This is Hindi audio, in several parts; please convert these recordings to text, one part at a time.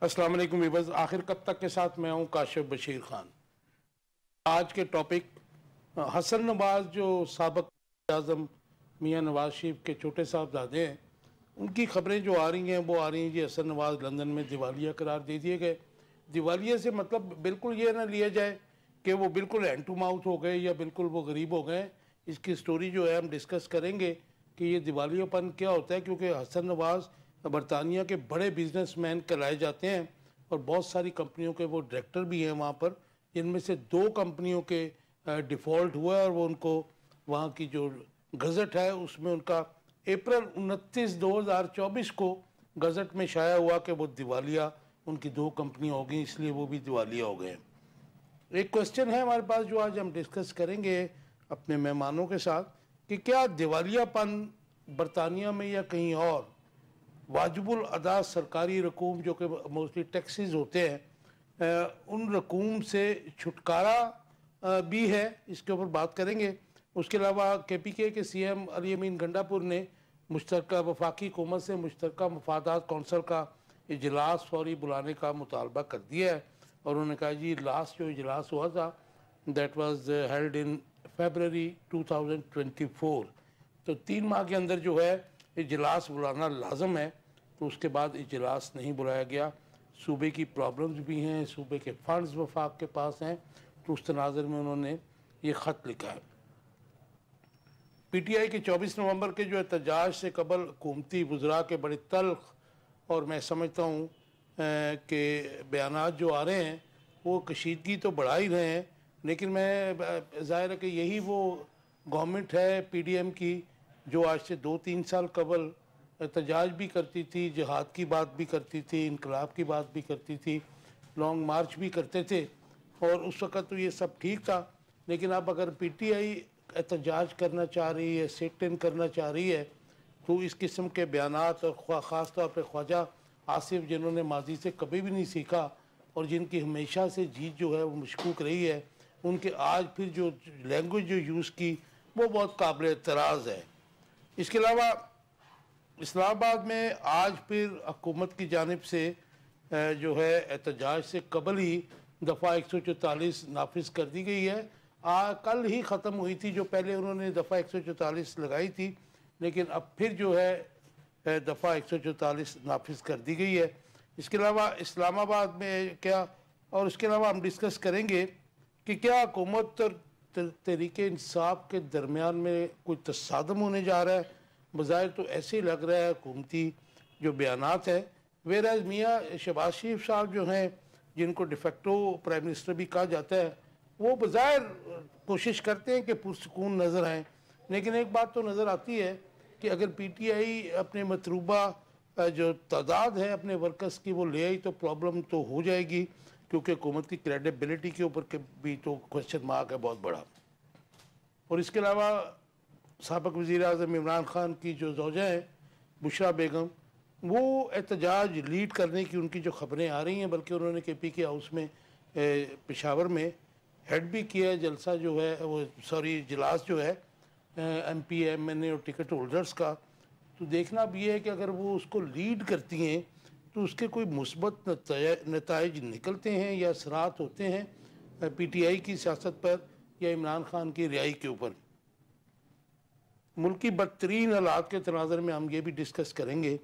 अस्सलाम वालेकुम वीवर्स, आखिर कब तक के साथ मैं हूँ काशिफ बशीर खान। आज के टॉपिक हसन नवाज जो साबिक आज़म मियाँ नवाज शरीफ के छोटे साहबजादे हैं, उनकी खबरें जो आ रही हैं वो आ रही हैं जी हसन नवाज लंदन में दिवालिया करार दे दिए गए। दिवालिया से मतलब बिल्कुल ये ना लिया जाए कि वो बिल्कुल हैंड टू माउथ हो गए या बिल्कुल वो गरीब हो गए। इसकी स्टोरी जो है हम डिस्कस करेंगे कि ये दिवालियापन क्या होता है, क्योंकि हसन नवाज बरतानिया के बड़े बिजनेसमैन कहलाए जाते हैं और बहुत सारी कंपनियों के वो डायरेक्टर भी हैं वहाँ पर। इनमें से दो कंपनियों के डिफ़ॉल्ट हुआ है और वो उनको वहाँ की जो गज़ट है उसमें उनका अप्रैल 29, 2024 को गज़ट में शाया हुआ कि वो दिवालिया, उनकी दो कंपनियाँ हो गई, इसलिए वो भी दिवालिया हो गए। एक क्वेश्चन है हमारे पास जो आज हम डिस्कस करेंगे अपने मेहमानों के साथ कि क्या दिवालियापन बरतानिया में या कहीं और वाजिबुल अदा सरकारी रकूम जो कि मोस्टली टैक्सेस होते हैं, उन रकूम से छुटकारा भी है, इसके ऊपर बात करेंगे। उसके अलावा KPK के CM अली अमीन गंडापुर ने मुश्तरका वफाकी हुकूमत से मुश्तरका मफादात कौंसल का इजलास फौरी बुलाने का मुतालबा कर दिया है और उन्होंने कहा जी लास्ट जो इजलास हुआ था that was held in February 2024, तो 3 माह के अंदर जो है इजलास बुलाना लाजम है, तो उसके बाद इजलास नहीं बुलाया गया। सूबे की प्रॉब्लम्स भी हैं, सूबे के फंड्स वफाक के पास हैं, तो उस तनाज़र में उन्होंने ये ख़त लिखा है। PTI के 24 नवंबर के जो एहतजाज से कबल हुकूमती वज़रा के बड़े तल्ख और मैं समझता हूँ कि बयानात जो आ रहे हैं वो कशीदगी तो बढ़ा ही रहे हैं, लेकिन मैं ज़ाहिर है कि यही वो गवर्नमेंट है PDM की जो आज से 2-3 साल कबल एहतजाज भी करती थी, जिहाद की बात भी करती थी, इनकलाब की बात भी करती थी, लॉन्ग मार्च भी करते थे और उस वक़्त तो ये सब ठीक था। लेकिन अब अगर PTI एहतजाज करना चाह रही है, सिट इन करना चाह रही है, तो इस किस्म के बयानात और ख़ास तौर पर ख्वाजा आसिफ जिन्होंने माजी से कभी भी नहीं सीखा और जिनकी हमेशा से जीत जो है वो मशकूक रही है, उनके आज फिर जो लैंग्वेज जो यूज़ की वो बहुत काबिल एतराज़ है। इसके अलावा इस्लामाबाद में आज फिर हुकूमत की जानिब से जो है एहतजाज से कबल ही दफ़ा 144 नाफिज कर दी गई है। कल ही ख़त्म हुई थी, जो पहले उन्होंने दफ़ा 144 लगाई थी, लेकिन अब फिर जो है दफ़ा 144 नाफिज कर दी गई है। इसके अलावा इस्लामाबाद में क्या, और इसके अलावा हम डिस्कस करेंगे कि क्या हुकूमत और तहरीक इंसाफ के दरमियान में कोई तसादम होने जा रहा है। बज़ाहिर तो ऐसे ही लग रहा है हुकूमती जो बयानात हैं, वेराज मियाँ शहबाज शरीफ साहब जो हैं जिनको डिफेक्टो प्राइम मिनिस्टर भी कहा जाता है, वो बज़ाहिर कोशिश करते हैं कि पुरसकून नज़र आएँ, लेकिन एक बात तो नज़र आती है कि अगर PTI अपने मतलूबा जो तादाद है अपने वर्कर्स की वो ले आई तो प्रॉब्लम तो हो जाएगी, क्योंकि हुकूमत की क्रेडिबिलिटी के ऊपर के भी तो क्वेश्चन मार्क है बहुत बड़ा। और इसके अलावा साबिक़ वज़ीर आज़म इमरान खान की जो ज़ौजा हैं बुशरा बेगम, वो एहतजाज लीड करने की उनकी जो ख़बरें आ रही हैं, बल्कि उन्होंने KPK हाउस में पेशावर में हेड भी किया है जलसा जो है वो इजलास जो है MP MNA और टिकट होल्डर्स का। तो देखना अब ये है कि अगर वो उसको लीड करती हैं तो उसके कोई मुस्बत नताइज निकलते हैं या असरात होते हैं PTI की सियासत पर या इमरान खान की रिहाई के ऊपर। मुल्क की बदतरीन हालात के तनाज़र में हम ये भी डिस्कस करेंगे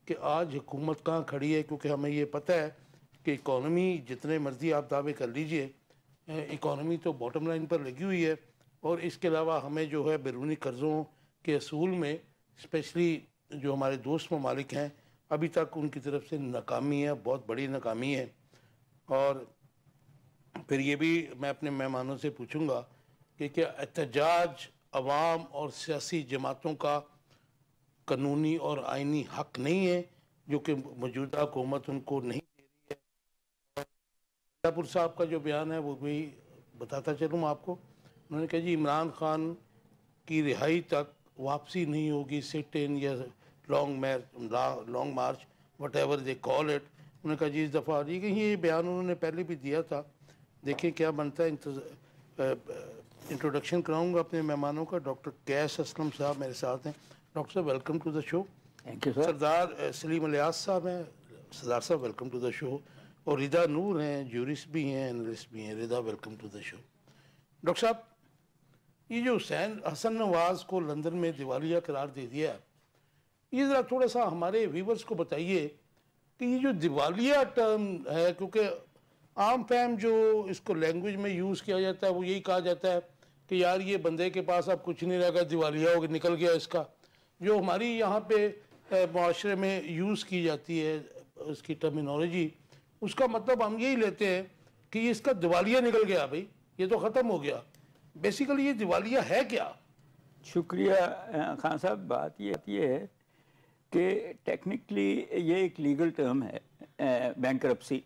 कि आज हुकूमत कहाँ खड़ी है, क्योंकि हमें ये पता है कि इकॉनमी जितने मर्ज़ी आप दावे कर लीजिए, इकॉनमी तो बॉटम लाइन पर लगी हुई है और इसके अलावा हमें जो है बैरूनी कर्ज़ों के असूल में स्पेशली जो हमारे दोस्त ममालिक हैं अभी तक उनकी तरफ से नाकामी है, बहुत बड़ी नाकामी है। और फिर ये भी मैं अपने मेहमानों से पूछूंगा कि क्या एहतजाज अवाम और सियासी जमातों का कानूनी और आइनी हक नहीं है जो कि मौजूदा हुकूमत उनको नहीं दे रही है। गंडापुर साहब का जो बयान है वो भी बताता चलूँ आपको। उन्होंने कहा जी इमरान खान की रिहाई तक वापसी नहीं होगी, सिट इन या long March what ever they call it. उन्होंने कहा जी इस दफ़ा जी कहीं ये बयान उन्होंने पहले भी दिया था, देखिए क्या बनता है। इंट्रोडक्शन कराऊंगा अपने मेहमानों का। डॉक्टर कैस असलम साहब मेरे साथ हैं। डॉक्टर साहब welcome to the show. Thank you sir. Sardar Salim alias साहब हैं, सरदार साहब वेलकम टू द शो। और रिदा नूर हैं, जूरिस्ट भी हैं, एनालिस्ट भी हैं। Rida welcome to the show. Doctor साहब, ये जो हुसैन हसन नवाज को लंदन में दिवालिया करार दे दिया, ये ज़रा थोड़ा सा हमारे व्यूवर्स को बताइए कि ये जो दिवालिया टर्म है, क्योंकि आम फैम जो इसको लैंग्वेज में यूज़ किया जाता है वो यही कहा जाता है कि यार ये बंदे के पास अब कुछ नहीं रहेगा, दिवालिया हो गया, निकल गया इसका। जो हमारी यहाँ पे माशरे में यूज़ की जाती है उसकी टर्मिनोलॉजी, उसका मतलब हम यही लेते हैं कि इसका दिवालिया निकल गया, भाई ये तो ख़त्म हो गया। बेसिकली ये दिवालिया है क्या? शुक्रिया खान साहब। बात ये है कि टेक्निकली ये एक लीगल टर्म है बैंकरप्सी।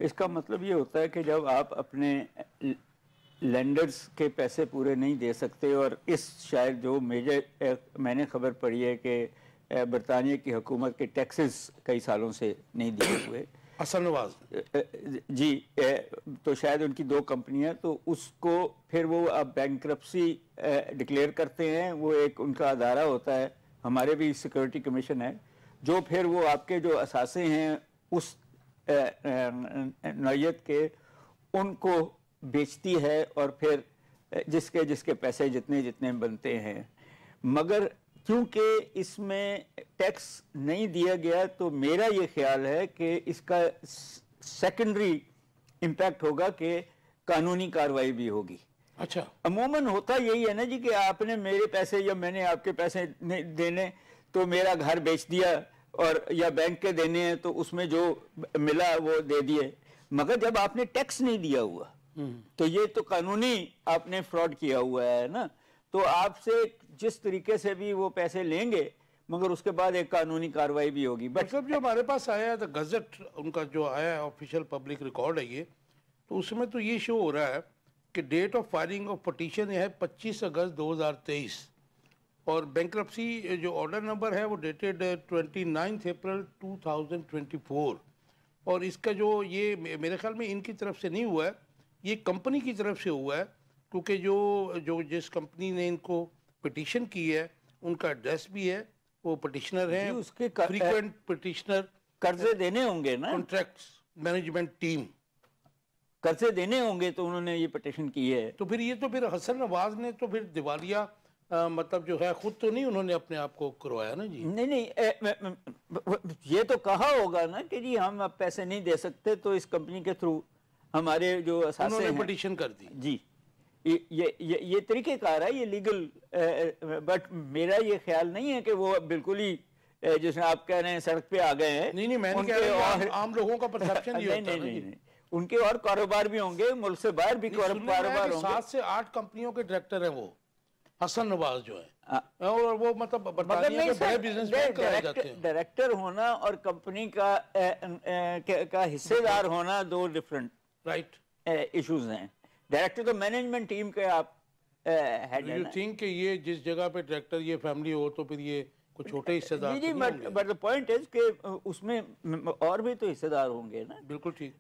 इसका मतलब ये होता है कि जब आप अपने लेंडर्स के पैसे पूरे नहीं दे सकते, और इस शायद जो मेजर मैंने खबर पढ़ी है कि बरतानिया की हुकूमत के टैक्सेस कई सालों से नहीं दिए हुए हसन नवाज जी, तो शायद उनकी 2 कंपनियां, तो उसको फिर वो अब बैंकरप्सी डिक्लेयर करते हैं। वो एक उनका अदारा होता है, हमारे भी सिक्योरिटी कमीशन है, जो फिर वो आपके जो असासे हैं उस नौयत के उनको बेचती है, और फिर जिसके जिसके पैसे जितने जितने बनते हैं। मगर क्योंकि इसमें टैक्स नहीं दिया गया, तो मेरा ये ख्याल है कि इसका सेकेंडरी इम्पैक्ट होगा कि कानूनी कार्रवाई भी होगी। अच्छा, अमूमन होता यही है ना जी कि आपने मेरे पैसे या मैंने आपके पैसे देने, तो मेरा घर बेच दिया, और या बैंक के देने हैं तो उसमें जो मिला वो दे दिए। मगर जब आपने टैक्स नहीं दिया हुआ तो ये तो कानूनी आपने फ्रॉड किया हुआ है ना। तो आपसे जिस तरीके से भी वो पैसे लेंगे, मगर उसके बाद एक कानूनी कार्रवाई भी होगी। मतलब जो हमारे पास आया है गजट उनका जो आया है, ऑफिशियल पब्लिक रिकॉर्ड है ये, तो उसमें तो ये शो हो रहा है कि date of filing of petition है 25 अगस्त 2023, और बैंक्रप्सी जो ऑर्डर नंबर है वो डेटेड 29 अप्रैल 2024। और इसका जो ये मेरे ख्याल में इनकी तरफ से नहीं हुआ है, ये कंपनी की तरफ से हुआ है, क्योंकि जो जो जिस कंपनी ने इनको पिटीशन की है उनका एड्रेस भी है, वो पिटिशनर हैं, उसके फ्रीक्वेंट पिटिशनर। कर्जे देने होंगे ना, कॉन्ट्रैक्ट्स मैनेजमेंट टीम, कर्जे देने होंगे, तो उन्होंने ये पिटीशन की है। तो फिर ये तो फिर हसन नवाज ने तो फिर दिवालिया मतलब जो है खुद तो नहीं उन्होंने अपने आप को करवाया ना जी। नहीं, ये तो कहा होगा ना कि जी हम अब पैसे नहीं दे सकते, तो इस कंपनी के थ्रू हमारे जो असासे हैं पिटीशन कर दी जी। ये तरीक़ेकार है, ये लीगल। बट मेरा ये ख्याल नहीं है कि वो बिल्कुल ही जिसमें आप कह रहे हैं सड़क पे आ गए हैं। नहीं, मैं कह रहा हूं आम लोगों का परसेप्शन ये होता है। नहीं, उनके और कारोबार भी होंगे, मुल्क से बाहर भी कारोबार होंगे। 7 से 8 कंपनियों के डायरेक्टर हैं वो हसन नवाज जो है, और वो मतलब बरतानिया के बड़े बिजनेसमैन कराए जाते हैं। डायरेक्टर होना और कंपनी का हिस्सेदार होना 2 डिफरेंट इश्यूज हैं। डायरेक्टर तो मैनेजमेंट टीम के आप हेड हैं। यू थिंक कि ये जिस जगह पे डायरेक्टर ये फैमिली हो तो फिर ये कुछ छोटे हिस्सेदार जी, बट द पॉइंट इज कि उसमें और भी तो हिस्सेदार होंगे ना। बिल्कुल ठीक।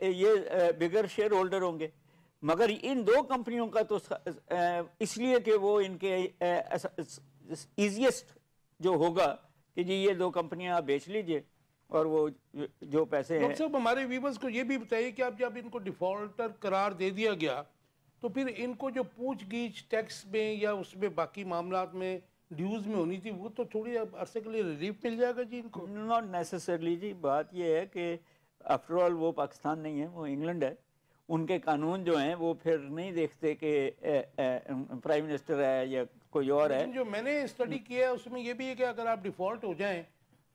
ये बिगर शेयर होल्डर होंगे, मगर इन 2 कंपनियों का तो इसलिए कि वो इनके इजीएस्ट जो होगा कि जी ये 2 कंपनियां आप बेच लीजिए, और वो जो पैसे हैं। सब हमारे व्यूवर्स को ये भी बताइए कि आप जब इनको डिफॉल्टर करार दे दिया गया, तो फिर इनको जो पूछगीछ टैक्स में या उसमें बाकी मामलात में ड्यूज में होनी थी, वो तो थोड़ी अरसे के लिए रिलीफ मिल जाएगा जी इनको? नॉट नेसेसरली जी। बात ये है कि आफ्टर ऑल वो पाकिस्तान नहीं है, वो इंग्लैंड है। उनके कानून जो हैं वो फिर नहीं देखते कि प्राइम मिनिस्टर है या कोई और है। जो मैंने स्टडी किया है उसमें ये भी है कि अगर आप डिफॉल्ट हो जाएं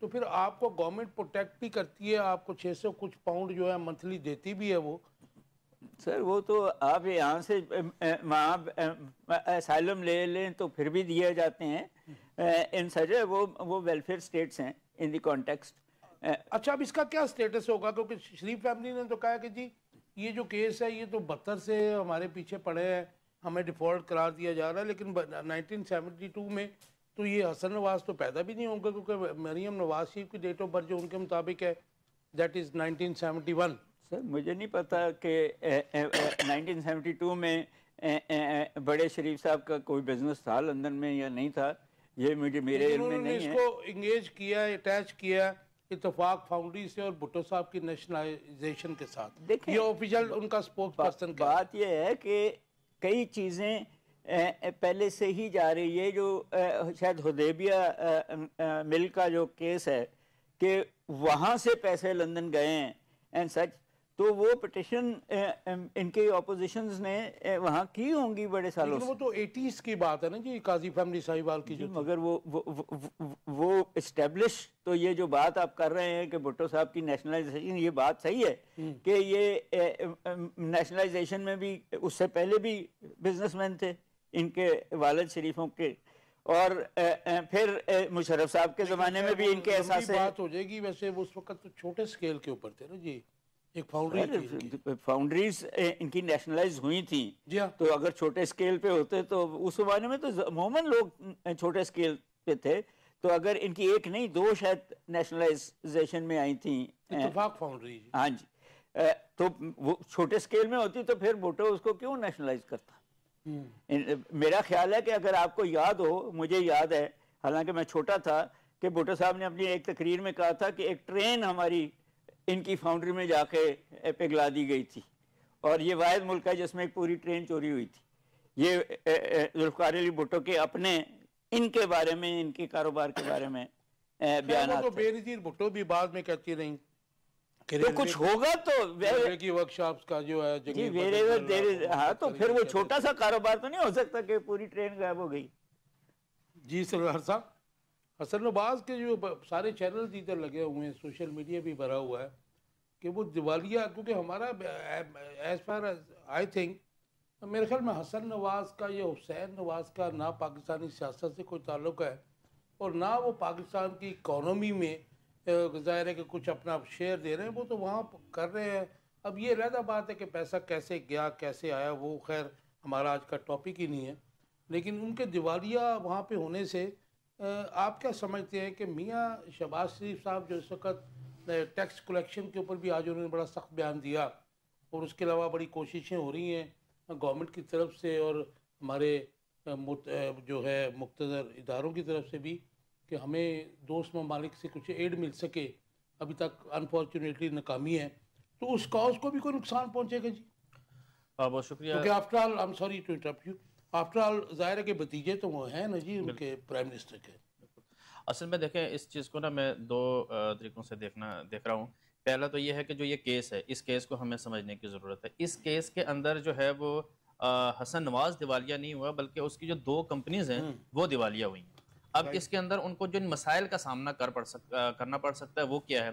तो फिर आपको गवर्नमेंट प्रोटेक्ट भी करती है, आपको 600 कुछ पाउंड जो है मंथली देती भी है वो। सर वो तो आप यहाँ से असाइलम ले लें तो फिर भी दिए जाते हैं इन सच। वो वेलफेयर स्टेट्स हैं इन द कॉन्टेक्स्ट। अच्छा, अब इसका क्या स्टेटस होगा? क्योंकि शरीफ फैमिली ने तो कहा कि जी ये जो केस है ये तो 72 से हमारे पीछे पड़े हैं, हमें डिफॉल्ट करार दिया जा रहा है, लेकिन 1972 में तो ये हसन नवाज तो पैदा भी नहीं होंगे, क्योंकि मरियम नवाज शरीफ की डेट ऑफ बर्थ जो उनके मुताबिक है दैट इज़ 1971। सर मुझे नहीं पता कि 1972 में बड़े शरीफ साहब का कोई बिजनेस था लंदन में या नहीं था, ये मेरे इल्म में नहीं है। इसको इंगेज किया, अटैच किया इत्तेफाक फाउंड्री से और भुट्टो साहब की नेशनलाइजेशन के साथ? देखें, ये ऑफिशियल उनका स्पोक्स पर्सन क्या बात ये है कि कई चीज़ें पहले से ही जा रही है। जो शायद हुदैबिया मिल का जो केस है कि वहाँ से पैसे लंदन गए हैं एंड सच, तो वो पिटिशन इनके ऑपोजिशंस ने वहाँ की होंगी बड़े सालों से। वो तो 80s की बात है ना जी, काजी फैमिली साहिबाल की जो। मगर वो एस्टेब्लिश, तो ये जो बात आप कर रहे हैं कि भुट्टो साहब की नेशनलाइजेशन, ये बात सही है कि ये नेशनलाइजेशन में भी उससे पहले भी बिजनेसमैन थे इनके वालिद शरीफों के, और फिर मुशर्रफ साहब के ज़माने में भी इनके एहसास बात हो जाएगी। वैसे वो उस वक्त तो छोटे स्केल के ऊपर थे ना जी, एक फाउंड्री, फाउंड्रीज इनकी नेशनलाइज हुई थी। तो अगर छोटे स्केल पे होते तो उस जमाने में तो अमूमन लोग छोटे स्केल पे थे, तो अगर इनकी एक नहीं दो शायद नेशनलाइजेशन में आई थी इत्तेफाक फाउंड्री। हाँ जी, तो वो छोटे स्केल में होती तो फिर भुट्टो उसको क्यों नेशनलाइज करता? मेरा ख्याल है कि अगर आपको याद हो, मुझे याद है, हालांकि मैं छोटा था, कि भुट्टो साहब ने अपनी एक तकरीर में कहा था कि एक ट्रेन हमारी इनकी फाउंड्री में जाके पिघला दी गई थी, और ये वाहिद मुल्क है जिसमें एक पूरी ट्रेन चोरी हुई थी। ये जुल्फ़िकार अली भुट्टो के अपने इनके बारे में, इनके कारोबार के बारे में बयान। तो बेनज़ीर भुट्टो भी बाद में कहती रही तो कुछ होगा तो की वर्कशॉप्स का जो है जी, हाँ, तो फिर वो छोटा सा कारोबार तो नहीं हो सकता कि पूरी ट्रेन गायब हो गई। जी सरदार साहब, हसन नवाज के जो सारे चैनल इधर लगे हुए हैं, सोशल मीडिया भी भरा हुआ है कि वो दिवालिया, क्योंकि हमारा एज फार आई थिंक, मेरे ख्याल में हसन नवाज का या हुसैन नवाज का ना पाकिस्तानी सियासत से कोई ताल्लुक है और ना वो पाकिस्तान की इकॉनमी में ज़ाहिर है कि कुछ अपना शेयर दे रहे हैं, वो तो वहाँ कर रहे हैं। अब ये रहता बात है कि पैसा कैसे गया कैसे आया, वो खैर हमारा आज का टॉपिक ही नहीं है, लेकिन उनके दिवालिया वहाँ पे होने से आप क्या समझते हैं कि मियाँ शहबाज शरीफ साहब जो इस वक्त टैक्स कलेक्शन के ऊपर भी आज उन्होंने बड़ा सख्त बयान दिया, और उसके अलावा बड़ी कोशिशें हो रही हैं गवर्नमेंट की तरफ से और हमारे जो है मुख्तदर इदारों की तरफ से भी कि हमें दोस्त ममालिक से कुछ एड मिल सके, अभी तक अनफॉर्चुनेटली नाकामी है, तो उस कॉज को भी कोई नुकसान पहुँचेगा जी? बहुत शुक्रिया। क्योंकि after all, I am sorry to interrupt you, after all ज़ाहिर है कि भतीजे तो वो हैं ना जी उनके प्राइम मिनिस्टर के। असल में देखें, इस चीज़ को ना मैं दो तरीक़ों से देख रहा हूँ। पहला तो ये है कि जो ये केस है, इस केस को हमें समझने की ज़रूरत है। इस केस के अंदर जो है वो हसन नवाज दिवालिया नहीं हुआ, बल्कि उसकी जो दो कंपनीज़ हैं वो दिवालिया हुई। अब इसके अंदर उनको जिन मसाइल का सामना करना पड़ सकता है वो क्या है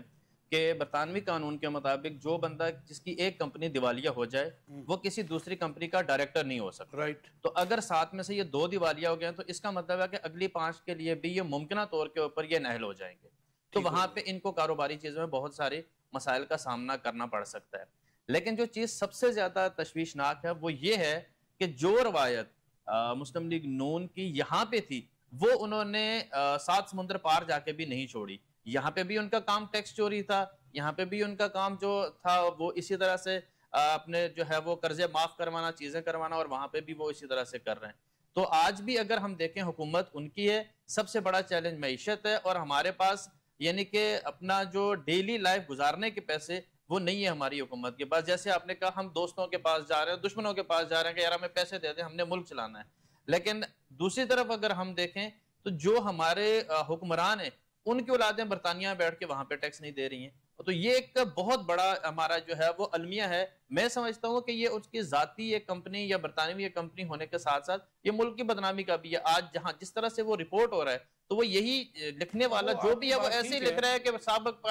कि बरतानवी कानून के मुताबिक जो बंदा, जिसकी एक कंपनी दिवालिया हो जाए, वो किसी दूसरी कंपनी का डायरेक्टर नहीं हो सकता। राइट। तो अगर साथ में से ये दो दिवालिया हो गए तो इसका मतलब है कि अगली 5 के लिए भी ये मुमकिन तौर के ऊपर ये नहल हो जाएंगे। तो वहां पे इनको कारोबारी चीजों में बहुत सारे मसाइल का सामना करना पड़ सकता है। लेकिन जो चीज सबसे ज्यादा तशवीशनाक है वो ये है कि जो रवायत मुस्लिम लीग नून की यहाँ पे थी, वो उन्होंने 7 समुद्र पार जाके भी नहीं छोड़ी। यहाँ पे भी उनका काम टैक्स चोरी था, यहाँ पे भी उनका काम जो था वो इसी तरह से अपने जो है वो कर्जे माफ करवाना, चीजें करवाना, और वहां पे भी वो इसी तरह से कर रहे हैं। तो आज भी अगर हम देखें, हुकूमत उनकी है, सबसे बड़ा चैलेंज मईशत है, और हमारे पास यानी कि अपना जो डेली लाइफ गुजारने के पैसे वो नहीं है हमारी हुकूमत के पास। जैसे आपने कहा, हम दोस्तों के पास जा रहे हैं, दुश्मनों के पास जा रहे हैं कि यार हमें पैसे दे दें, हमने मुल्क चलाना है। लेकिन दूसरी तरफ अगर हम देखें तो जो हमारे हुक्मरान है, उनकी औलादें बरतानिया में बैठ के वहां पे टैक्स नहीं दे रही हैं। तो ये एक बहुत बड़ा हमारा जो है वो अलमिया है। मैं समझता हूँ कि ये उसकी जाती एक कंपनी या बरतानवी एक कंपनी होने के साथ साथ ये मुल्क की बदनामी का भी है। आज जहां जिस तरह से वो रिपोर्ट हो रहा है, तो वो यही लिखने वाला जो भी है वो ऐसे ही लिख रहा है कि साबिक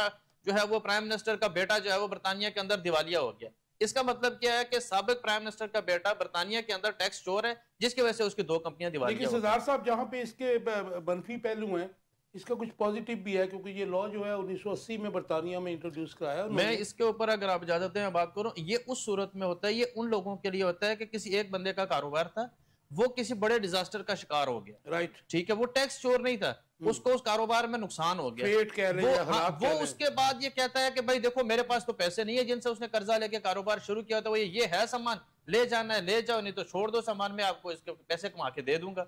जो है वो प्राइम मिनिस्टर का बेटा जो है वो बरतानिया के अंदर दिवालिया हो गया। इसका मतलब क्या है कि साबिक प्राइम मिनिस्टर का बेटा बरतानिया के अंदर टैक्स चोर है, जिसकी वजह से उसकी दो कंपनियां दिवालिया। लेकिन सरदार साहब, जहां पे इसके मनफी पहलू हैं, इसका कुछ पॉजिटिव भी है, क्योंकि ये लॉ जो है 1980 में बरतानिया में इंट्रोड्यूस कराया। मैं इसके ऊपर अगर आप इजाजत दें मैं बात करूं, ये उस सूरत में होता है, ये उन लोगों के लिए होता है कि किसी एक बंदे का कारोबार था, वो किसी बड़े डिजास्टर का शिकार हो गया। राइट, ठीक है, वो टैक्स चोर नहीं था, उसको उस कारोबार में नुकसान हो गया। वो उसके बाद ये कहता है कि भाई देखो मेरे पास तो पैसे नहीं है जिनसे उसने कर्जा लेके कारोबार शुरू किया था, वो ये है सामान ले जाना है ले जाओ, नहीं तो छोड़ दो सामान, में आपको इसके पैसे कमा के दे दूंगा।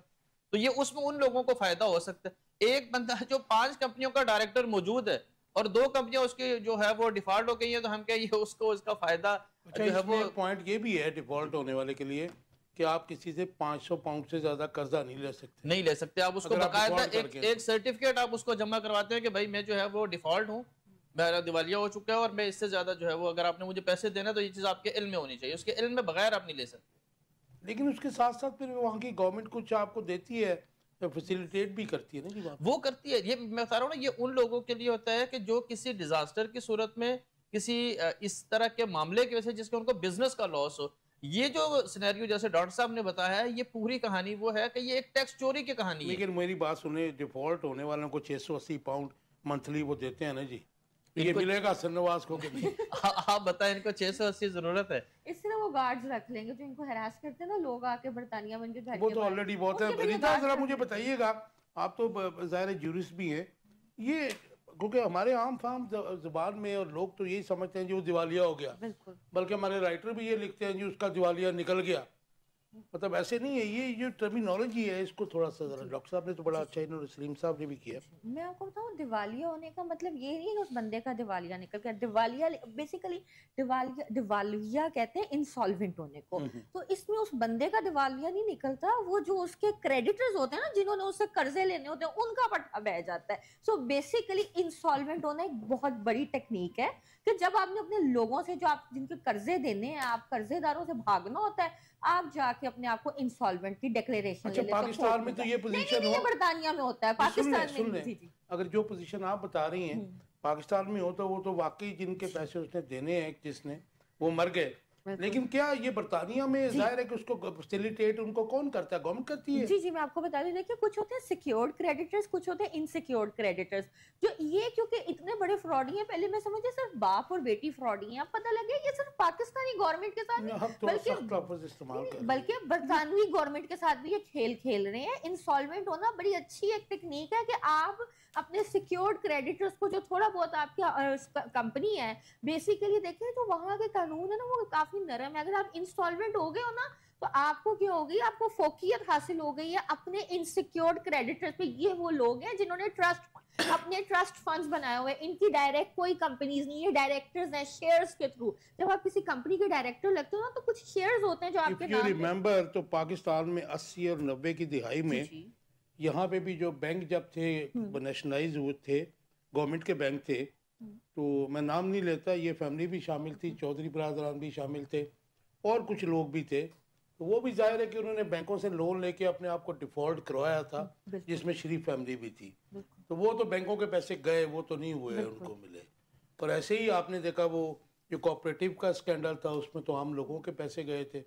तो ये उसमें उन लोगों को फायदा हो सकता है। एक बंदा जो 5 कंपनियों का डायरेक्टर मौजूद है, और 2 कंपनियां उसकी जो है वो डिफॉल्ट हो गई हैं, तो हम क्या ये उसको उसका फायदा अच्छा, जो है वो पॉइंट ये भी है डिफॉल्ट होने वाले के लिए कि आप किसी से 500 पाउंड से ज्यादा कर्जा नहीं ले सकते। नहीं ले सकते आप उसको। अगर आप बकायदा default एक करके एक सर्टिफिकेट आप उसको जमा करवाते हैं कि भाई मैं जो है वो डिफॉल्ट हूँ, मेरा दिवालिया हो चुका है और मैं इससे ज्यादा जो है वो, अगर आपने मुझे पैसे देना तो ये चीज आपके इल्म में होनी चाहिए, उसके इल्म में बगैर आप नहीं ले सकते। लेकिन उसके साथ साथ फिर वहाँ की गवर्नमेंट कुछ आपको देती है, फैसिलिटेट भी करती है ना जी बात। वो करती है, ये मैं बता रहा हूँ ना, ये उन लोगों के लिए होता है कि जो किसी डिजास्टर की सूरत में, किसी इस तरह के मामले की वजह से जिसके उनको बिजनेस का लॉस हो। ये जो सिनेरियो जैसे डॉक्टर साहब ने बताया है, ये पूरी कहानी वो है कि ये एक टैक्स चोरी की कहानी है। लेकिन मेरी बात सुने, डिफॉल्ट होने वालों को 680 पाउंड मंथली वो देते हैं ना जी, ये मिलेगा सन्नवास को कि नहीं? आप बताएं, इनको 680 जरूरत है? इससे ना वो गार्ड्स रख लेंगे जो इनको हरास करते हैं ना लोग आके बर्तानिया में इनके घर वो के तो बाहर। ऑलरेडी बहुत उनके है। लिए रीता guards जरा रख मुझे लेंगे। बताइएगा, आप तो ज़ाहिर ज्यूरिस्ट भी हैं, ये क्योंकि हमारे आम फाम जुबान में और लोग तो यही समझते हैं जी वो दिवालिया हो गया, बिल्कुल। बल्कि हमारे राइटर भी ये लिखते हैं जी उसका दिवालिया निकल गया। मतलब ऐसे नहीं है, ये जो टर्मिनोलॉजी है इसको थोड़ा सा जरा, डॉक्टर साहब ने तो बड़ा अच्छा, इन्होंने सलीम साहब ने भी किया। मैं आपको बताऊं, दिवालिया होने का मतलब ये नहीं है उस बंदे का दिवालिया निकल गया। दिवालिया बेसिकली दिवालिया कहते हैं इंसॉल्वेंट होने को। तो इसमें उस बंदे का दिवालिया नहीं निकलता, वो जो उसके क्रेडिटर्स होते हैं ना, जिन्होंने उससे कर्जे लेने होते हैं, उनका पट्टा बह जाता है। सो बेसिकली इंसॉल्वेंट होना एक बहुत बड़ी टेक्निक है कि जब आपने अपने लोगों से, जो आप जिनके कर्जे देने हैं, आप कर्जेदारों से भागना होता है, आप जाके अपने आप को इंसॉल्वेंट की डिक्लेरेशन अच्छा, ले लेते हो। पाकिस्तान में तो ये पोजीशन नहीं, हो, बर्तानिया में होता है, पाकिस्तान सुन में लें, जी जी। अगर जो पोजीशन आप बता रही हैं पाकिस्तान में हो तो वो तो वाकई जिनके पैसे उसने देने हैं जिसने, वो मर गए। लेकिन क्या ये बर्तानिया में जाहिर है कि उसको फैसिलिटेट उनको कौन करता है? गवर्नमेंट करती है? जी जी, मैं आपको बता दूं, देखिए कुछ होते हैं सिक्योर्ड क्रेडिटर्स, कुछ होते हैं इनसिक्योर्ड क्रेडिटर्स। जो ये क्योंकि इतने बड़े फ्रॉडी हैं, पहले मैं समझे सिर्फ बाप और बेटी फ्रॉडी हैं, अब पता लगे ये सिर्फ पाकिस्तानी गवर्नमेंट के साथ हम तो सख्त लफ्ज़ इस्तेमाल कर रहे हैं। बल्कि बरतानवी गवर्नमेंट के साथ भी ये खेल खेल रहे हैं। इंसॉल्वेंट होना बड़ी अच्छी एक टेक्निक है कि आप अपने सिक्योर्ड क्रेडिटर्स को, जो थोड़ा बहुत आपकी कंपनी है, बेसिकली देखिए जो वहां के कानून है ना वो काफी नरम है। अगर आप इंस्टॉलमेंट हो गए हो ना तो आपको क्या होगी, आपको फोकियत हासिल हो गई है अपने इनसिक्योर्ड क्रेडिटर्स पे। ये वो लोग हैं जिन्होंने अपने ट्रस्ट फंड्स बनाए हुए हैं, इनकी डायरेक्ट कोई कंपनीज नहीं है, डायरेक्टर्स हैं शेयर्स के थ्रू। जब आप किसी कंपनी के डायरेक्टर लगते हो ना तो कुछ शेयर्स होते हैं जो आपके नाम पे। रिमेंबर तो पाकिस्तान में 80 और 90 की दिहाई में यहाँ पे भी जो बैंक जब थे नेशनलाइज हुए थे, गवर्नमेंट के बैंक थे, तो मैं नाम नहीं लेता, ये फैमिली भी शामिल थी, चौधरी बरादरान भी शामिल थे और कुछ लोग भी थे। तो वो भी जाहिर है कि उन्होंने बैंकों से लोन लेके अपने आप को डिफॉल्ट करवाया था, जिसमें शरीफ फैमिली भी थी। तो वो तो बैंकों के पैसे गए, वो तो नहीं हुए, उनको मिले। और ऐसे ही आपने देखा वो जो कोऑपरेटिव का स्कैंडल था, उसमें तो आम लोगों के पैसे गए थे।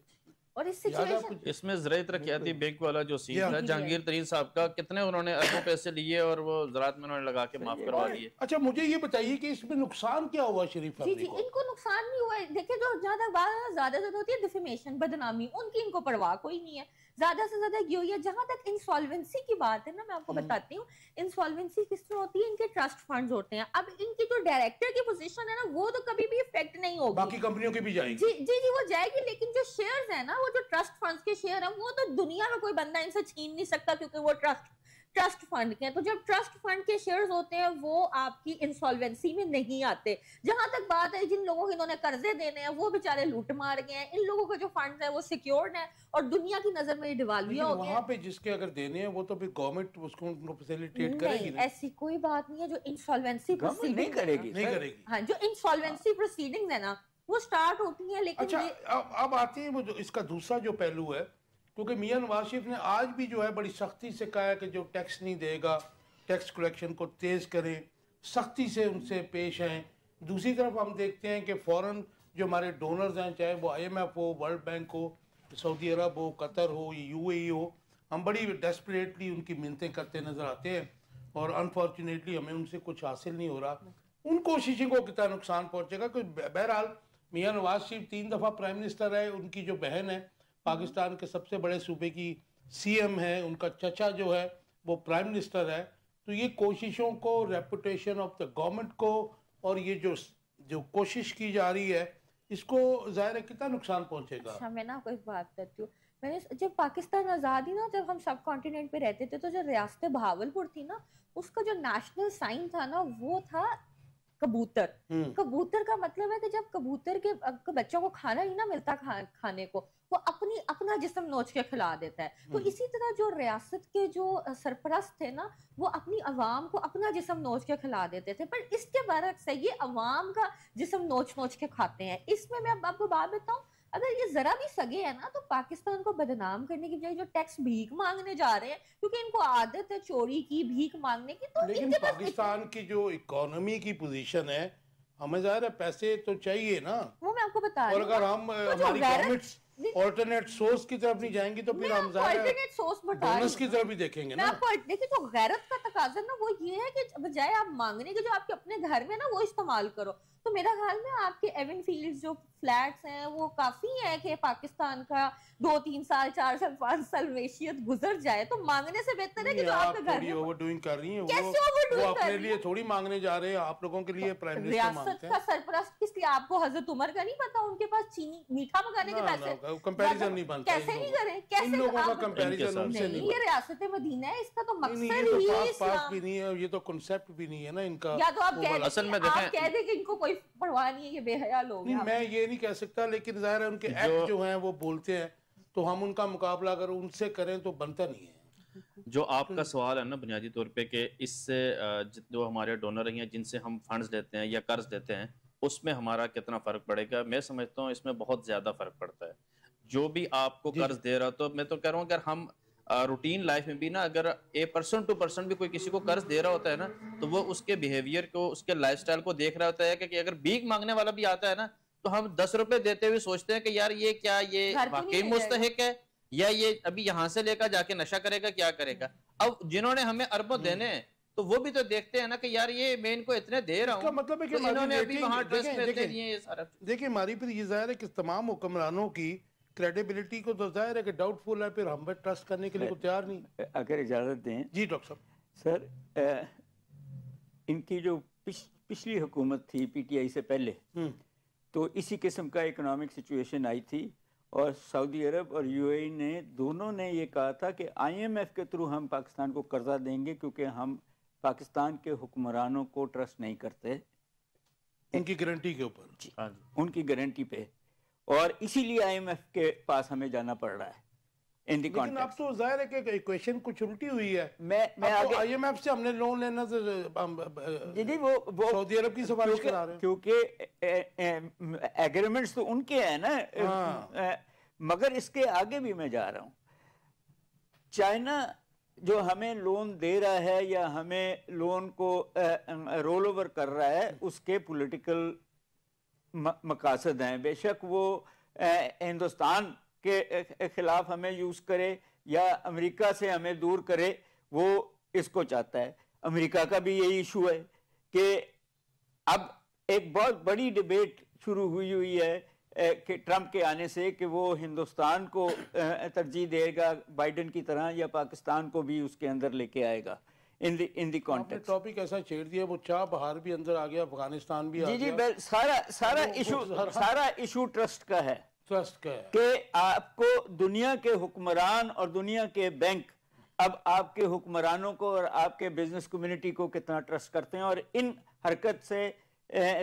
और इस सिचुएशन इसमें ज़राअत तरक्याती बैंक वाला जो सीन था जहांगीर तरीन साहब का, कितने उन्होंने अरबों पैसे लिए और वो ज़राअत में उन्होंने लगा के माफ करवा दिए। अच्छा, मुझे ये बताइए कि इसमें नुकसान क्या हुआ शरीफ जी फैमिली जी, को? इनको नुकसान नहीं हुआ है। देखिए जो ज्यादा होती है डिफेमेशन, बदनामी, उनकी इनको परवाह कोई नहीं है। ज्यादा से ज्यादा ये हुई है। जहां तक इंसॉल्वेंसी की बात है ना, मैं आपको बताती हूँ इंसॉल्वेंसी किस तरह होती है। इनके ट्रस्ट फंड्स होते हैं। अब इनकी जो डायरेक्टर की पोजीशन है ना, वो तो कभी भी इफेक्ट नहीं होगी, बाकी कंपनियों की भी जाएगी। जी जी जी, वो जाएगी। लेकिन जो शेयर्स है ना, वो जो ट्रस्ट फंड्स के शेयर है, वो तो दुनिया में कोई बंदा इनसे छीन नहीं सकता, क्योंकि वो ट्रस्ट फंड के हैं। तो जब ट्रस्ट फंड के शेयर्स होते हैं वो आपकी इंसॉल्वेंसी में नहीं आते। जहां तक बात है जिन लोगों को इन्होंने कर्जे देने हैं, वो बेचारे लूट मार गए हैं। इन लोगों के जो फंड्स है वो सिक्योर्ड है और दुनिया की नजर में ये दिवालिया हो गए। वहाँ पे जिसके अगर देने हैं वो तो फिर गवर्नमेंट उसको उनको फैसिलिटेट करेगी नहीं, ना? ऐसी कोई बात नहीं है। जो इंसॉल्वेंसी गवर्नमेंट नहीं करेगी, नहीं करेगी। हाँ, जो इंसॉल्वेंसी प्रोसीडिंग्स है ना वो स्टार्ट होती हैं, लेकिन अच्छा, अब आते हैं वो जो इसका दूसरा जो पहलू है, क्योंकि मियां नवाज शरीफ ने आज भी जो है बड़ी सख्ती से कहा है कि जो टैक्स नहीं देगा, टैक्स कलेक्शन को तेज़ करें, सख्ती से उनसे पेश आएँ। दूसरी तरफ हम देखते हैं कि फ़ौरन जो हमारे डोनर्स हैं, चाहे वो IMF हो, वर्ल्ड बैंक हो, सऊदी अरब हो, कतर हो, UAE हो, हम बड़ी डेस्परेटली उनकी मिन्नतें करते नज़र आते हैं और अनफॉर्चुनेटली हमें उनसे कुछ हासिल नहीं हो रहा। उन कोशिशों को कितना नुकसान पहुँचेगा? क्योंकि बहरहाल मियां नवाज शरीफ 3 दफ़ा प्राइम मिनिस्टर रहे, उनकी जो बहन है पाकिस्तान के सबसे बड़े सूबे की CM है, उनका चचा जो है वो प्राइम मिनिस्टर है। तो ये कोशिशों को, रेपुटेशन ऑफ द गवर्नमेंट को और ये जो कोशिश की जा रही है, इसको ज़ाहिर है कितना नुकसान पहुंचेगा? अच्छा, मैं ना कोई बात करती हूँ। मैंने जब पाकिस्तान आज़ाद ही ना, जब हम सब कॉन्टिनेंट पे रहते थे, तो जो रियासत बहावलपुर थी ना, उसका जो नेशनल साइन था ना, वो था कबूतर। कबूतर का मतलब है कि जब कबूतर के बच्चों को खाना ही ना मिलता खाने को, वो अपना जिस्म नोच के खिला देता है। तो इसी तरह जो रियासत के जो सरपरस्त थे ना, वो अपनी अवाम को अपना जिस्म नोच के खिला देते थे, पर इसके बरक्स है, ये अवाम का जिस्म नोच नोच के खाते हैं। इसमें मैं अब आपको बात बताऊं, अगर ये जरा भी सगे है ना, तो पाकिस्तान को बदनाम करने की बजाय जो टैक्स भीख मांगने जा रहे हैं, क्योंकि इनको आदत है चोरी की, भीख मांगने की, तो लेकिन पाकिस्तान की जो इकोनॉमी की पोजीशन है, हमें ज़ाहिर है पैसे तो चाहिए ना, वो मैं आपको बता रही और हूँ। अगर हम हमारी गवर्नमेंट ऑल्टरनेट सोर्स की तरफ नहीं जाएंगी तो फिर हम बोनस की तरफ भी देखेंगे ना। देखिए, तो गैरत का तकाजा ना वो ये है कि बजाय आप मांगने के, जो आपके अपने घर में ना वो इस्तेमाल करो। तो मेरा ख्याल में आपके एवन फील्ड्स जो फ्लैट्स हैं वो काफी है कि पाकिस्तान का 2-3 साल 4 साल 5 साल मैशियत गुजर जाए, तो मांगने से बेहतर है कि जो आपके घर में ओवरडूइंग कर रही हैं। कैसे ओवरडूइंग वो अपने लिए थोड़ी मांगने जा रहे हैं, आप लोगों के लिए प्राइम मिनिस्टर मांगते हैं। रियासत का सरपरस्त किस लिए? आपको हजरत उमर का नहीं पता? उनके पास चीनी मीठा मंगाने के पैसे, कंपैरिजन नहीं बनता। कैसे नहीं करें? कैसे इन लोगों का कंपैरिजन उनसे नहीं। ये रियासत मदीना है, इसका तो मकसद ही इस्लाम भी नहीं है, ये तो कांसेप्ट भी नहीं है ना इनका। या तो आप असल में कह दें कि इनको कोई परवाह नहीं है, ये बेहया लोग हैं। मैं ये नहीं कह सकता, लेकिन जाहिर है उनके एक्ट जो हैं वो बोलते हैं, तो हम उनका मुकाबला अगर उनसे करें तो बनता नहीं है। जो आपका सवाल है ना बुनियादी तौर पे कि इससे जो हमारे डोनर हैं जिनसे हम फंड्स लेते हैं या कर्ज देते हैं, उसमें हमारा कितना फ़र्क पड़ेगा, मैं समझता हूँ इसमें बहुत ज़्यादा फ़र्क पड़ता है। जो भी आपको कर्ज दे रहा, तो मैं तो कह रहा हूँ अगर हम रूटीन लाइफ में भी ना, अगर पर्सन टू पर्सन भी कोई किसी को कर्ज दे रहा होता है ना, तो वो उसके बिहेवियर को, उसके लाइफस्टाइल को देख रहा होता है कि अगर भीख मांगने वाला भी आता है ना, तो हम 10 रुपए देते हुए सोचते हैं कि यार ये क्या, ये वाकई मुस्तहिक है या ये अभी यहाँ से लेकर जाके नशा करेगा, क्या करेगा। अब जिन्होंने हमें अरबों देने हैं, तो वो भी तो देखते हैं ना कि यार ये मैं इनको इतने दे रहा हूँ, मतलब है कि तो इन्होंने अभी वहाँ ट्रस्ट में इतने दिए, ये सारा। देखिए हमारी फिर ये जाहिर है कि तमाम हुक्मरानों की क्रेडिबिलिटी को तो जाहिर है कि डाउटफुल है, फिर हम भी ट्रस्ट करने के लिए को तैयार नहीं। अगर इजाजत दें जी डॉक्टर साहब। सर, इनकी जो पिछली हुकूमत थी पीटीआई से पहले, तो इसी किस्म का इकोनॉमिक सिचुएशन आई थी, और सऊदी अरब और यूएई ने दोनों ने ये कहा था कि आईएमएफ के थ्रू हम पाकिस्तान को कर्जा देंगे, क्योंकि हम पाकिस्तान के हुक्मरानों को ट्रस्ट नहीं करते उनकी गारंटी के ऊपर, उनकी गारंटी पे, और इसीलिए आईएमएफ के पास हमें जाना पड़ रहा है। लेकिन अब तो जाहिर है कि इक्वेशन कुछ उल्टी हुई है। मैं आगे आईएमएफ से हमने लोन लेना तो जी वो सऊदी अरब की सिफारिश करा रहे हैं, क्योंकि एग्रीमेंट्स तो उनके हैं ना। मगर इसके आगे भी मैं जा रहा हूँ। चाइना जो हमें लोन दे रहा है या हमें लोन को रोल ओवर कर रहा है, उसके पॉलिटिकल मकासद हैं। बेशक वो हिंदुस्तान के खिलाफ हमें यूज करे या अमेरिका से हमें दूर करे, वो इसको चाहता है। अमेरिका का भी यही इशू है कि अब एक बहुत बड़ी डिबेट शुरू हुई है कि ट्रंप के आने से, कि वो हिंदुस्तान को तरजीह देगा बाइडेन की तरह, या पाकिस्तान को भी उसके अंदर लेके आएगा। इन द कॉन्टेक्स्ट टॉपिक ऐसा छेड़ दिया, वो चाह बहार भी अंदर आ गया, अफगानिस्तान भी आ गया। जी, सारा इशू ट्रस्ट का है। ट्रस्ट का है कि आपको दुनिया के हुक्मरान और दुनिया के बैंक अब आपके हुक्मरानों को और आपके बिजनेस कम्युनिटी को कितना ट्रस्ट करते हैं, और इन हरकत से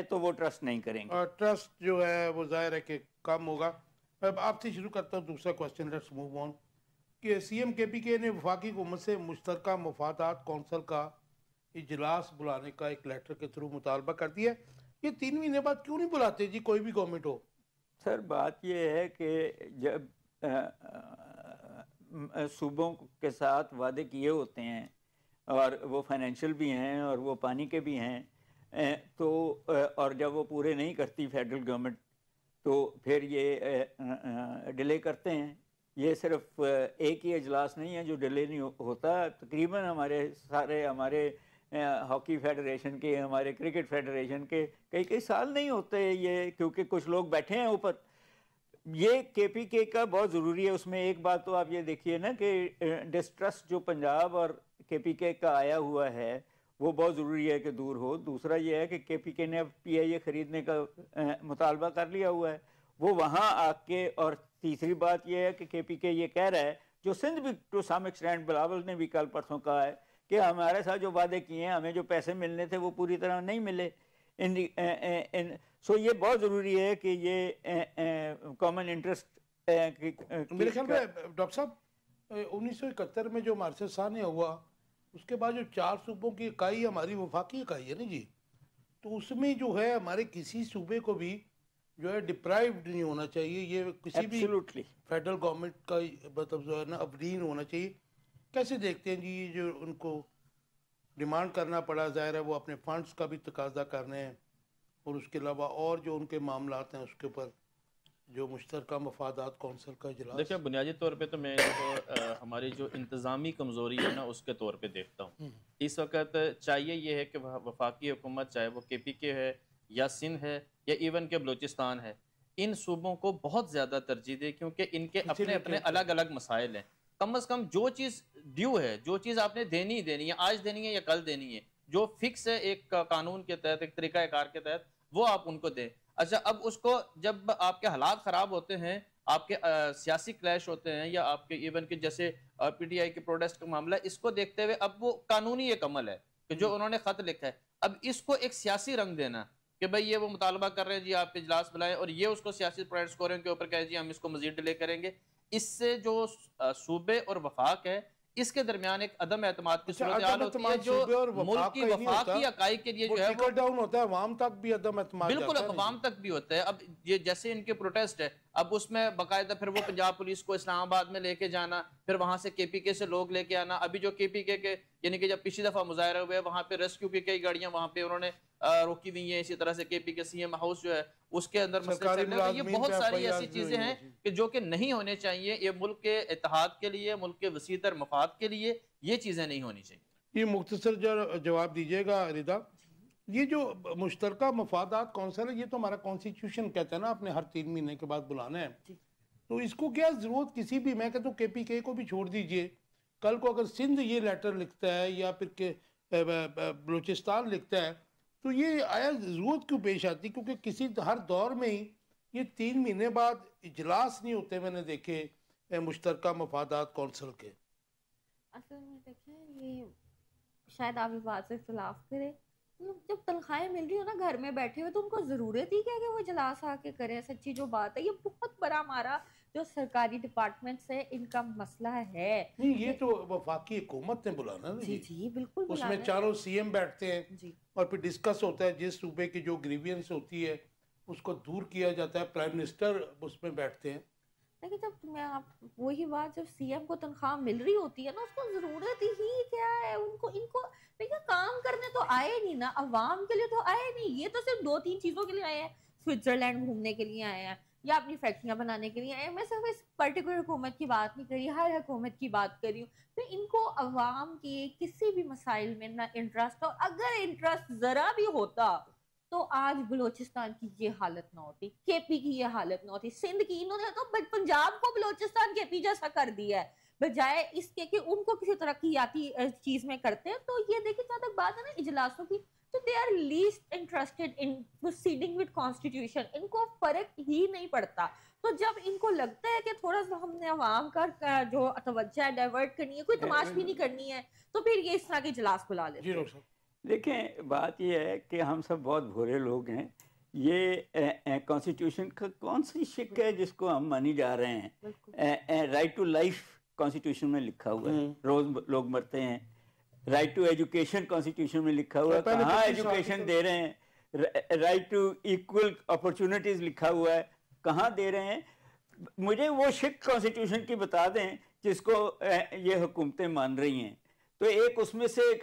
तो वो ट्रस्ट नहीं करेंगे। और ट्रस्ट जो है वो जाहिर है कि कम होगा। अब आपसे शुरू करता हूँ दूसरा क्वेश्चन, लेट्स मूव ऑन। कि सीएम केपीके ने वफाकी हुकूमत से मुश्तरका मफादात कौंसल का इजलास बुलाने का एक लेटर के थ्रू मुतालबा कर दिया। ये 3 महीने बाद क्यों नहीं बुलाते जी, कोई भी गवर्नमेंट हो? सर, बात यह है कि जब सूबों के साथ वादे किए होते हैं, और वो फाइनेंशियल भी हैं और वो पानी के भी हैं, तो और जब वो पूरे नहीं करती फेडरल गवर्नमेंट, तो फिर ये डिले करते हैं। ये सिर्फ एक ही इजलास नहीं है जो डिले नहीं होता। तकरीबन हमारे हॉकी फेडरेशन के, हमारे क्रिकेट फेडरेशन के कई साल नहीं होते ये, क्योंकि कुछ लोग बैठे हैं ऊपर। ये केपीके का बहुत ज़रूरी है। उसमें एक बात तो आप ये देखिए ना कि डिस्ट्रस्ट जो पंजाब और केपीके का आया हुआ है वो बहुत ज़रूरी है कि दूर हो। दूसरा ये है कि केपीके ने अब पीआईए ख़रीदने का मुतालबा कर लिया हुआ है, वो वहाँ आके। और तीसरी बात यह है कि केपीके ये कह रहा है, जो सिंध भी टू सम एक्सटेंट, बिलावल ने भी कल परसों कहा है कि हमारे साथ जो वादे किए हैं, हमें जो पैसे मिलने थे वो पूरी तरह नहीं मिले। इन सो ये बहुत ज़रूरी है कि ये कॉमन इंटरेस्ट मेरे ख्याल में डॉक्टर साहब 1971 में जो मार्शल साहनी हुआ, उसके बाद जो 4 सूबों की इकाई हमारी वफाकी इकाई है ना जी, तो उसमें जो है हमारे किसी सूबे को भी जो है डिप्राइव्ड नहीं होना चाहिए, ये किसी भी फेडरल गवर्नमेंट का मतलब जो है ना अधीन होना चाहिए। कैसे देखते हैं जी ये जो उनको डिमांड करना पड़ा, जाहिर है वो अपने फंड्स का भी तकाजा कर रहे हैं, और उसके अलावा और जो उनके मामलात हैं उसके ऊपर जो मुश्तरका मफादात कौंसिल का इजलास। देखिए बुनियादी तौर पे तो मैं इसको हमारी जो इंतज़ामी कमज़ोरी है ना उसके तौर पे देखता हूँ। इस वक्त चाहिए ये है कि वफाकी हुकूमत, चाहे वो KPK है या सिंध है या इवन के बलूचिस्तान है, इन सूबों को बहुत ज़्यादा तरजीह दे, क्योंकि इनके अपने अपने अलग अलग मसाइल हैं। कम अज़ कम जो चीज़ ड्यू है, जो चीज़ आपने देनी ही देनी है, आज देनी है या कल देनी है, जो फिक्स है एक कानून के तहत, एक तरीक़ाकार के तहत, वो आप उनको दें। अच्छा, अब उसको जब आपके हालात ख़राब होते हैं, आपके सियासी क्लैश होते हैं, या आपके इवन के जैसे PTI के प्रोटेस्ट का मामला है, इसको देखते हुए अब वो कानूनी एक अमल है कि जो उन्होंने ख़त लिखा है, अब इसको एक सियासी रंग देना कि भाई ये वो मुतालबा कर रहे हैं जी, आप इजलास बुलाएं, और ये उसको सियासी प्रोटेस्ट स्कोरिंग के ऊपर कहे जी हम इसको मजीद डिले करेंगे। इससे जो सूबे और वफाक है इसके दरमियान एक अदम एतमाद की सूरत हाल होती है, जो मुल्क की वफाकी इकाई के लिए जो है वो डाउन होता है, अवाम तक भी अदम एतमाद, बिल्कुल अवाम तक भी होता है। अब ये जैसे इनके प्रोटेस्ट है, अब उसमें बाकायदा फिर वो पंजाब पुलिस को इस्लामाबाद में लेके जाना, फिर वहां से KPK से लोग लेके आना। अभी जो KPK के यानी कि जब पिछली दफा मुजाहरा हुए, वहां पे रेस्क्यू की कई गाड़ियां वहां पे उन्होंने रोकी हुई हैं। इसी तरह से KPK CM हाउस जो है उसके अंदर मसले चल रहे हैं। ये बहुत सारी ऐसी चीजें हैं कि जो कि नहीं होने चाहिए। ये मुल्क के इत्तेहाद के लिए, मुल्क के वसीतर मफाद के लिए ये चीजें नहीं होनी चाहिए। ये मुख्तसर जवाब दीजिएगा रिदा, ये जो मुश्तरका मफादात कौंसिल है, ये तो हमारा कॉन्स्टिट्यूशन कहता है ना आपने हर 3 महीने के बाद बुलाना है, तो इसको क्या जरूरत किसी भी, मैं कहता हूँ KPK को भी छोड़ दीजिए, कल को अगर सिंध ये लेटर लिखता है या फिर बलूचिस्तान लिखता है, तो ये आया जरूरत क्यों पेश आती, क्योंकि किसी हर दौर में ही ये 3 महीने बाद इजलास नहीं होते मैंने देखे मुश्तरका मफादात कौंसिल के। असल में देखें, ये शायद आप इस बात से इख्तिलाफ करें, जब तनख्वाहें मिल रही हो ना घर में बैठे हुए, तो उनको ज़रूरत ही क्या है कि वो इजलास आके करें। सच्ची जो बात है, ये बहुत बड़ा हमारा जो सरकारी डिपार्टमेंट्स है इनका मसला है। नहीं, ये तो वफाकी हुकूमत ने बुलाना है। जी जी बिल्कुल, उसमें चारों CM बैठते हैं जी, और फिर डिस्कस होता है, जिस सूबे की जो ग्रीवियंस होती है उसको दूर किया जाता है, प्राइम मिनिस्टर उसमें बैठते हैं। लेकिन जब मैं आप वही बात, जब CM को तनख्वाह मिल रही होती है ना, उसको जरूरत ही क्या है, उनको इनको भैया काम करने तो आए नहीं ना, अवाम के लिए तो आए नहीं, ये तो सिर्फ 2-3 चीजों के लिए आए हैं, स्विट्जरलैंड घूमने के लिए आए हैं या अपनी फैक्ट्रियां बनाने के लिए आए हैं। मैं सिर्फ इस पर्टिकुलर हुकूमत की बात नहीं कर रही, हर हुकूमत की बात कर रही हूँ। तो इनको अवाम के किसी भी मसाइल में ना इंटरेस्ट, और अगर इंटरेस्ट जरा भी होता तो आज बलोचिस्तान की ये हालत ना होती, KP की ये हालत ना होती, सिंध की। इन्होंने तो पंजाब को बलोचिस्तान KP जैसा कर दिया है, बजाय इसके कि उनको किसी तरक्याती चीज में करते हैं। तो ये देखिए, जहाँ तक बात है ना इजलासों की, तो they are least interested in proceeding with constitution, इनको फर्क ही नहीं पड़ता। तो जब इनको लगता है कि थोड़ा सा हमने अवाम का जो तवज्जो है डाइवर्ट करनी है, कोई तमाशबीनी नहीं करनी है, तो फिर ये इस तरह के इजलास बुला लेते हैं। देखें, बात यह है कि हम सब बहुत भोरे लोग हैं। ये कॉन्स्टिट्यूशन का कौन सी शिक है जिसको हम मानी जा रहे हैं? राइट टू लाइफ कॉन्स्टिट्यूशन में लिखा हुआ है, रोज लोग मरते हैं। राइट टू एजुकेशन कॉन्स्टिट्यूशन में लिखा हुआ है, कहाँ एजुकेशन दे रहे हैं? राइट टू इक्वल अपॉर्चुनिटीज लिखा हुआ है, कहाँ दे रहे हैं? मुझे वो शिक कॉन्स्टिट्यूशन की बता दें जिसको ये हुकूमतें मान रही हैं। तो एक उसमें से एक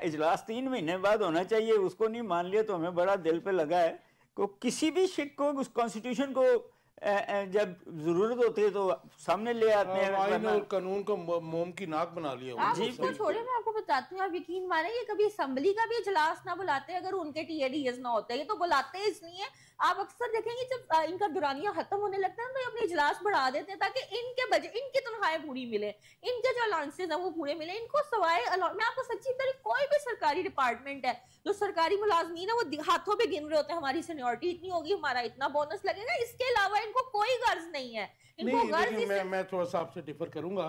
इजलास 3 महीने बाद होना चाहिए, उसको नहीं मान लिया तो हमें बड़ा दिल पे लगा है कि किसी भी शिक को, उस कॉन्स्टिट्यूशन को जब जरूरत होती है तो सामने ले आते हैं, आईन और कानून को मोम की नाक बना लिया। आप इसको छोड़े, मैं आपको बताती हूँ, आप यकीन माने, ये कभी असेंबली का भी इजलास ना बुलाते अगर उनके TADS ना होते। ये तो बुलाते इसलिए, आप अक्सर देखेंगे जब इनका दुरानिया खत्म होने लगता है तो ये अपने इजलास बढ़ा देते हैं ताकि इनके बजट, इनकी तनख्वाहें पूरी मिले, इनके जो अलाउंसेस है वो पूरे मिले। इनको सवाए मैं आपको सच्ची तरह, कोई भी सरकारी डिपार्टमेंट है, जो सरकारी मुलाजमीन है वो हाथों पे गिन रहे होते हैं, हमारी सीनियरिटी इतनी होगी, हमारा इतना बोनस लगेगा, इसके अलावा इनको कोई गर्ज नहीं है। इनको गर्ज, मैं थोड़ा सा आपसे डिफर करूंगा,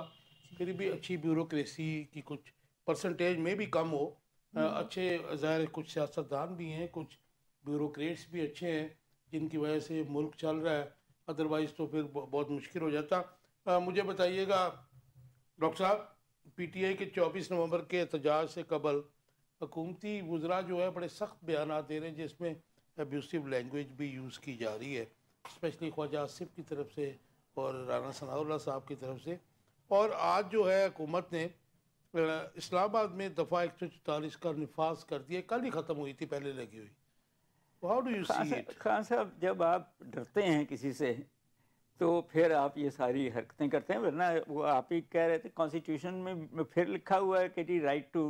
फिर भी अच्छी ब्यूरोक्रेसी की कुछ परसेंटेज में भी कम हो, अच्छे ज़ाहिर कुछ सियासतदान भी हैं, कुछ ब्यूरोक्रेट्स भी अच्छे हैं जिनकी वजह से मुल्क चल रहा है, अदरवाइज़ तो फिर बहुत मुश्किल हो जाता। मुझे बताइएगा डॉक्टर साहब, PTI के 24 नवंबर के एहतजाज से कबल हुकूमती वज़रा जो है बड़े सख्त बयान दे रहे हैं जिसमें अब्यूसिव लैंग्वेज भी यूज़ की जा रही है, स्पेशली ख्वाजा आसिफ की तरफ से और राना सनाउल्लाह साहब की तरफ से। और आज जो है हुकूमत ने इस्लामाबाद में दफ़ा 144 का निफाज कर दिया, कल ही ख़त्म हुई थी, पहले लगी हुई। How do you see it? Khan साहब, जब आप डरते हैं किसी से तो फिर आप ये सारी हरकतें करते हैं, वरना वो आप ही कह रहे थे कॉन्स्टिट्यूशन में फिर लिखा हुआ है कि जी राइट टू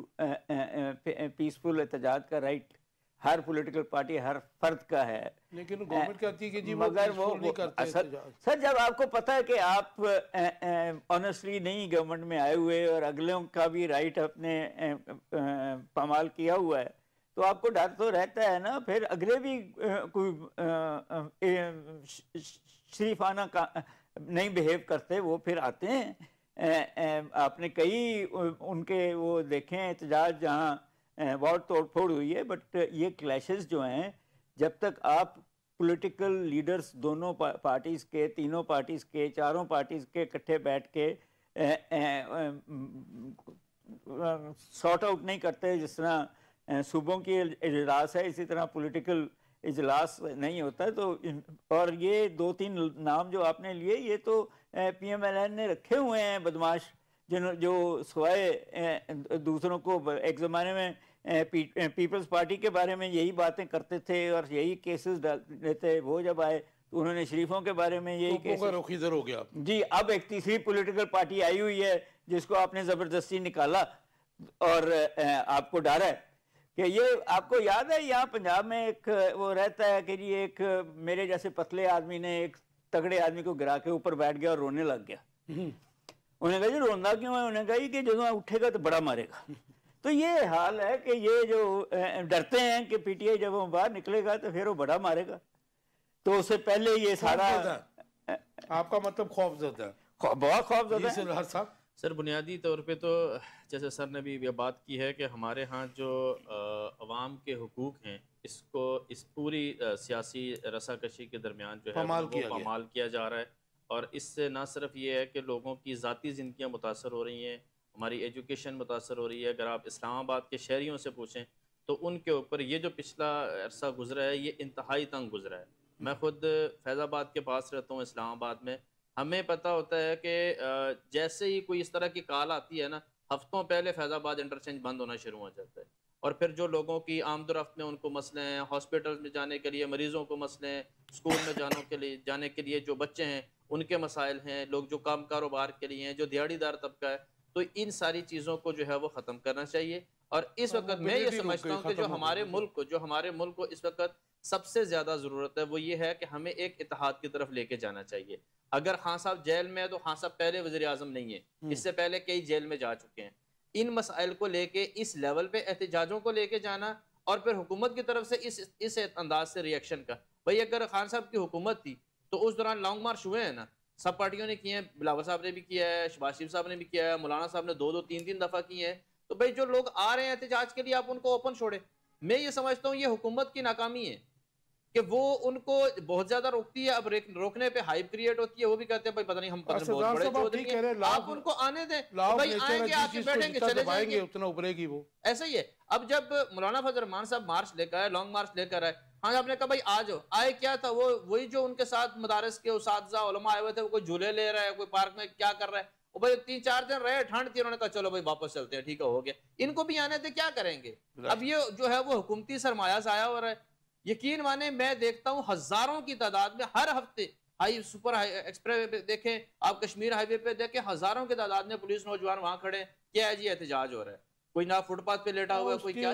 पीसफुल एहतजाज का राइट हर पॉलिटिकल पार्टी, हर फर्द का है। लेकिन गवर्नमेंट कहती है कि जी मगर वो नहीं करते सर, जब आपको पता है कि आप ऑनेस्टली नहीं गवर्नमेंट में आए हुए और अगलों का भी राइट अपने पामाल किया हुआ है, तो आपको डर तो रहता है ना। फिर अगले भी कोई शरीफाना का नहीं बिहेव करते, वो फिर आते हैं। आपने कई उनके वो देखे हैं एहतजाज जहाँ बहुत तोड़ फोड़ हुई है, बट ये क्लैशेस जो हैं, जब तक आप पॉलिटिकल लीडर्स दोनों पार्टीज के, तीनों पार्टीज के, चारों पार्टीज के इकट्ठे बैठ के सॉर्ट आउट नहीं करते, जिस तरह सूबों की इजलास है इसी तरह पॉलिटिकल इजलास नहीं होता। तो और ये 2-3 नाम जो आपने लिए, ये तो PMLN ने रखे हुए हैं बदमाश, जो सिवाय दूसरों को, एक ज़माने में पीपल्स पार्टी के बारे में यही बातें करते थे और यही केसेस देते, वो जब आए तो उन्होंने शरीफों के बारे में यही केसेस रुख इधर हो गया जी। अब एक तीसरी पॉलिटिकल पार्टी आई हुई है जिसको आपने ज़बरदस्ती निकाला और आपको डर है कि ये, आपको याद है यहाँ पंजाब में एक वो रहता है कि जी एक मेरे जैसे पतले आदमी ने एक तगड़े आदमी को गिरा के ऊपर बैठ गया और रोने लग गया। उन्हें कहा जी रोंदा क्यों है? उन्हें कहा कि जो उठेगा तो बड़ा मारेगा। तो ये हाल है कि ये जो डरते हैं कि PTI जब वो बाहर निकलेगा तो फिर वो बड़ा मारेगा, तो उससे पहले ये सारा आपका मतलब खौफजदा है, बहुत खौफजदा है सर। बुनियादी तौर पे तो जैसे सर ने भी ये बात की है कि हमारे यहाँ जो अवाम के हुकूक हैं, इसको इस पूरी सियासी रसाकशी के दरमियान जो है वो पामाल किया जा रहा है। और इससे ना सिर्फ ये है कि लोगों की ज़ाती ज़िंदगियाँ मुतासर हो रही हैं, हमारी एजुकेशन मुतासर हो रही है। अगर आप इस्लामाबाद के शहरियों से पूछें तो उनके ऊपर ये जो पिछला अरसा गुजरा है, ये इंतहाई तंग गुजरा है। मैं ख़ुद फैज़ाबाद के पास रहता हूँ, इस्लामाबाद में। हमें पता होता है कि जैसे ही कोई इस तरह की कॉल आती है ना, हफ्तों पहले फैज़ाबाद इंटरचेंज बंद होना शुरू हो जाता है। और फिर जो लोगों की आमदोरफ्त में उनको मसले हैं, हॉस्पिटल में जाने के लिए मरीज़ों को मसले हैं, स्कूल में जाने के लिए जो बच्चे हैं उनके मसाइल हैं, लोग जो काम कारोबार के लिए हैं, जो दिहाड़ीदार तबका है, तो इन सारी चीज़ों को जो है वो ख़त्म करना चाहिए। और इस वक्त मैं ये समझता हूँ कि जो हमारे मुल्क को इस वक्त सबसे ज़्यादा ज़रूरत है वो ये है कि हमें एक इत्तेहाद की तरफ लेके जाना चाहिए। अगर खान साहब जेल में है तो खान साहब पहले वज़ीर आज़म नहीं है, इससे पहले कई जेल में जा चुके हैं। इन मसाइल को लेके इस लेवल पे एहतजाजों को लेके जाना और फिर हुकूमत की तरफ से इस अंदाज से रिएक्शन का, भाई अगर खान साहब की हुकूमत थी तो उस दौरान लॉन्ग मार्च हुए हैं ना, सब पार्टियों ने किए हैं, बिलावल साहब ने भी किया है, शहबाज शरीफ साहब ने भी किया है, मौलाना साहब ने 2-2, 3-3 दफ़ा किए हैं। तो भाई जो लोग आ रहे हैं एहतजाज के लिए, आप उनको ओपन छोड़े। मैं ये समझता हूँ ये हुकूमत की नाकामी है कि वो उनको बहुत ज्यादा रोकती है। अब रोकने पे हाइप क्रिएट होती है, वो भी कहते हैं भाई पता नहीं हम बहुत बड़े चौधरी हैं, आप उनको आने दें, भाई आएंगे आके बैठेंगे चले जाएंगे, उतना उभरेगी वो। ऐसा ही है। अब जब मौलाना फजल रहमान साहब मार्च लेकर आए, लॉन्ग मार्च लेकर आए, हाँ आपने कहा भाई आ जाओ, आए क्या था, वो वही जो उनके साथ मदारस के उस्ताद उलमा आए हुए थे, वो कोई झूले ले रहा है, कोई पार्क में क्या कर रहा है, वो भाई 3-4 दिन रहे, ठंड थी, उन्होंने कहा चलो भाई वापस चलते हैं, ठीक है हो गया, इनको भी आने थे, क्या करेंगे। अब ये जो है वो हुकूमती सरमाया जाया हो रहा है। यकीन माने मैं देखता हूँ हजारों की तादाद में हर हफ्ते सुपर एक्सप्रेस पे देखें, आप कश्मीर हाईवे पे देखें, हजारों की तादाद में पुलिस नौजवान वहां खड़े, क्या है जी एहतजाज हो रहा है, कोई ना फुटपाथ पे लेटा हुआ है, कोई क्या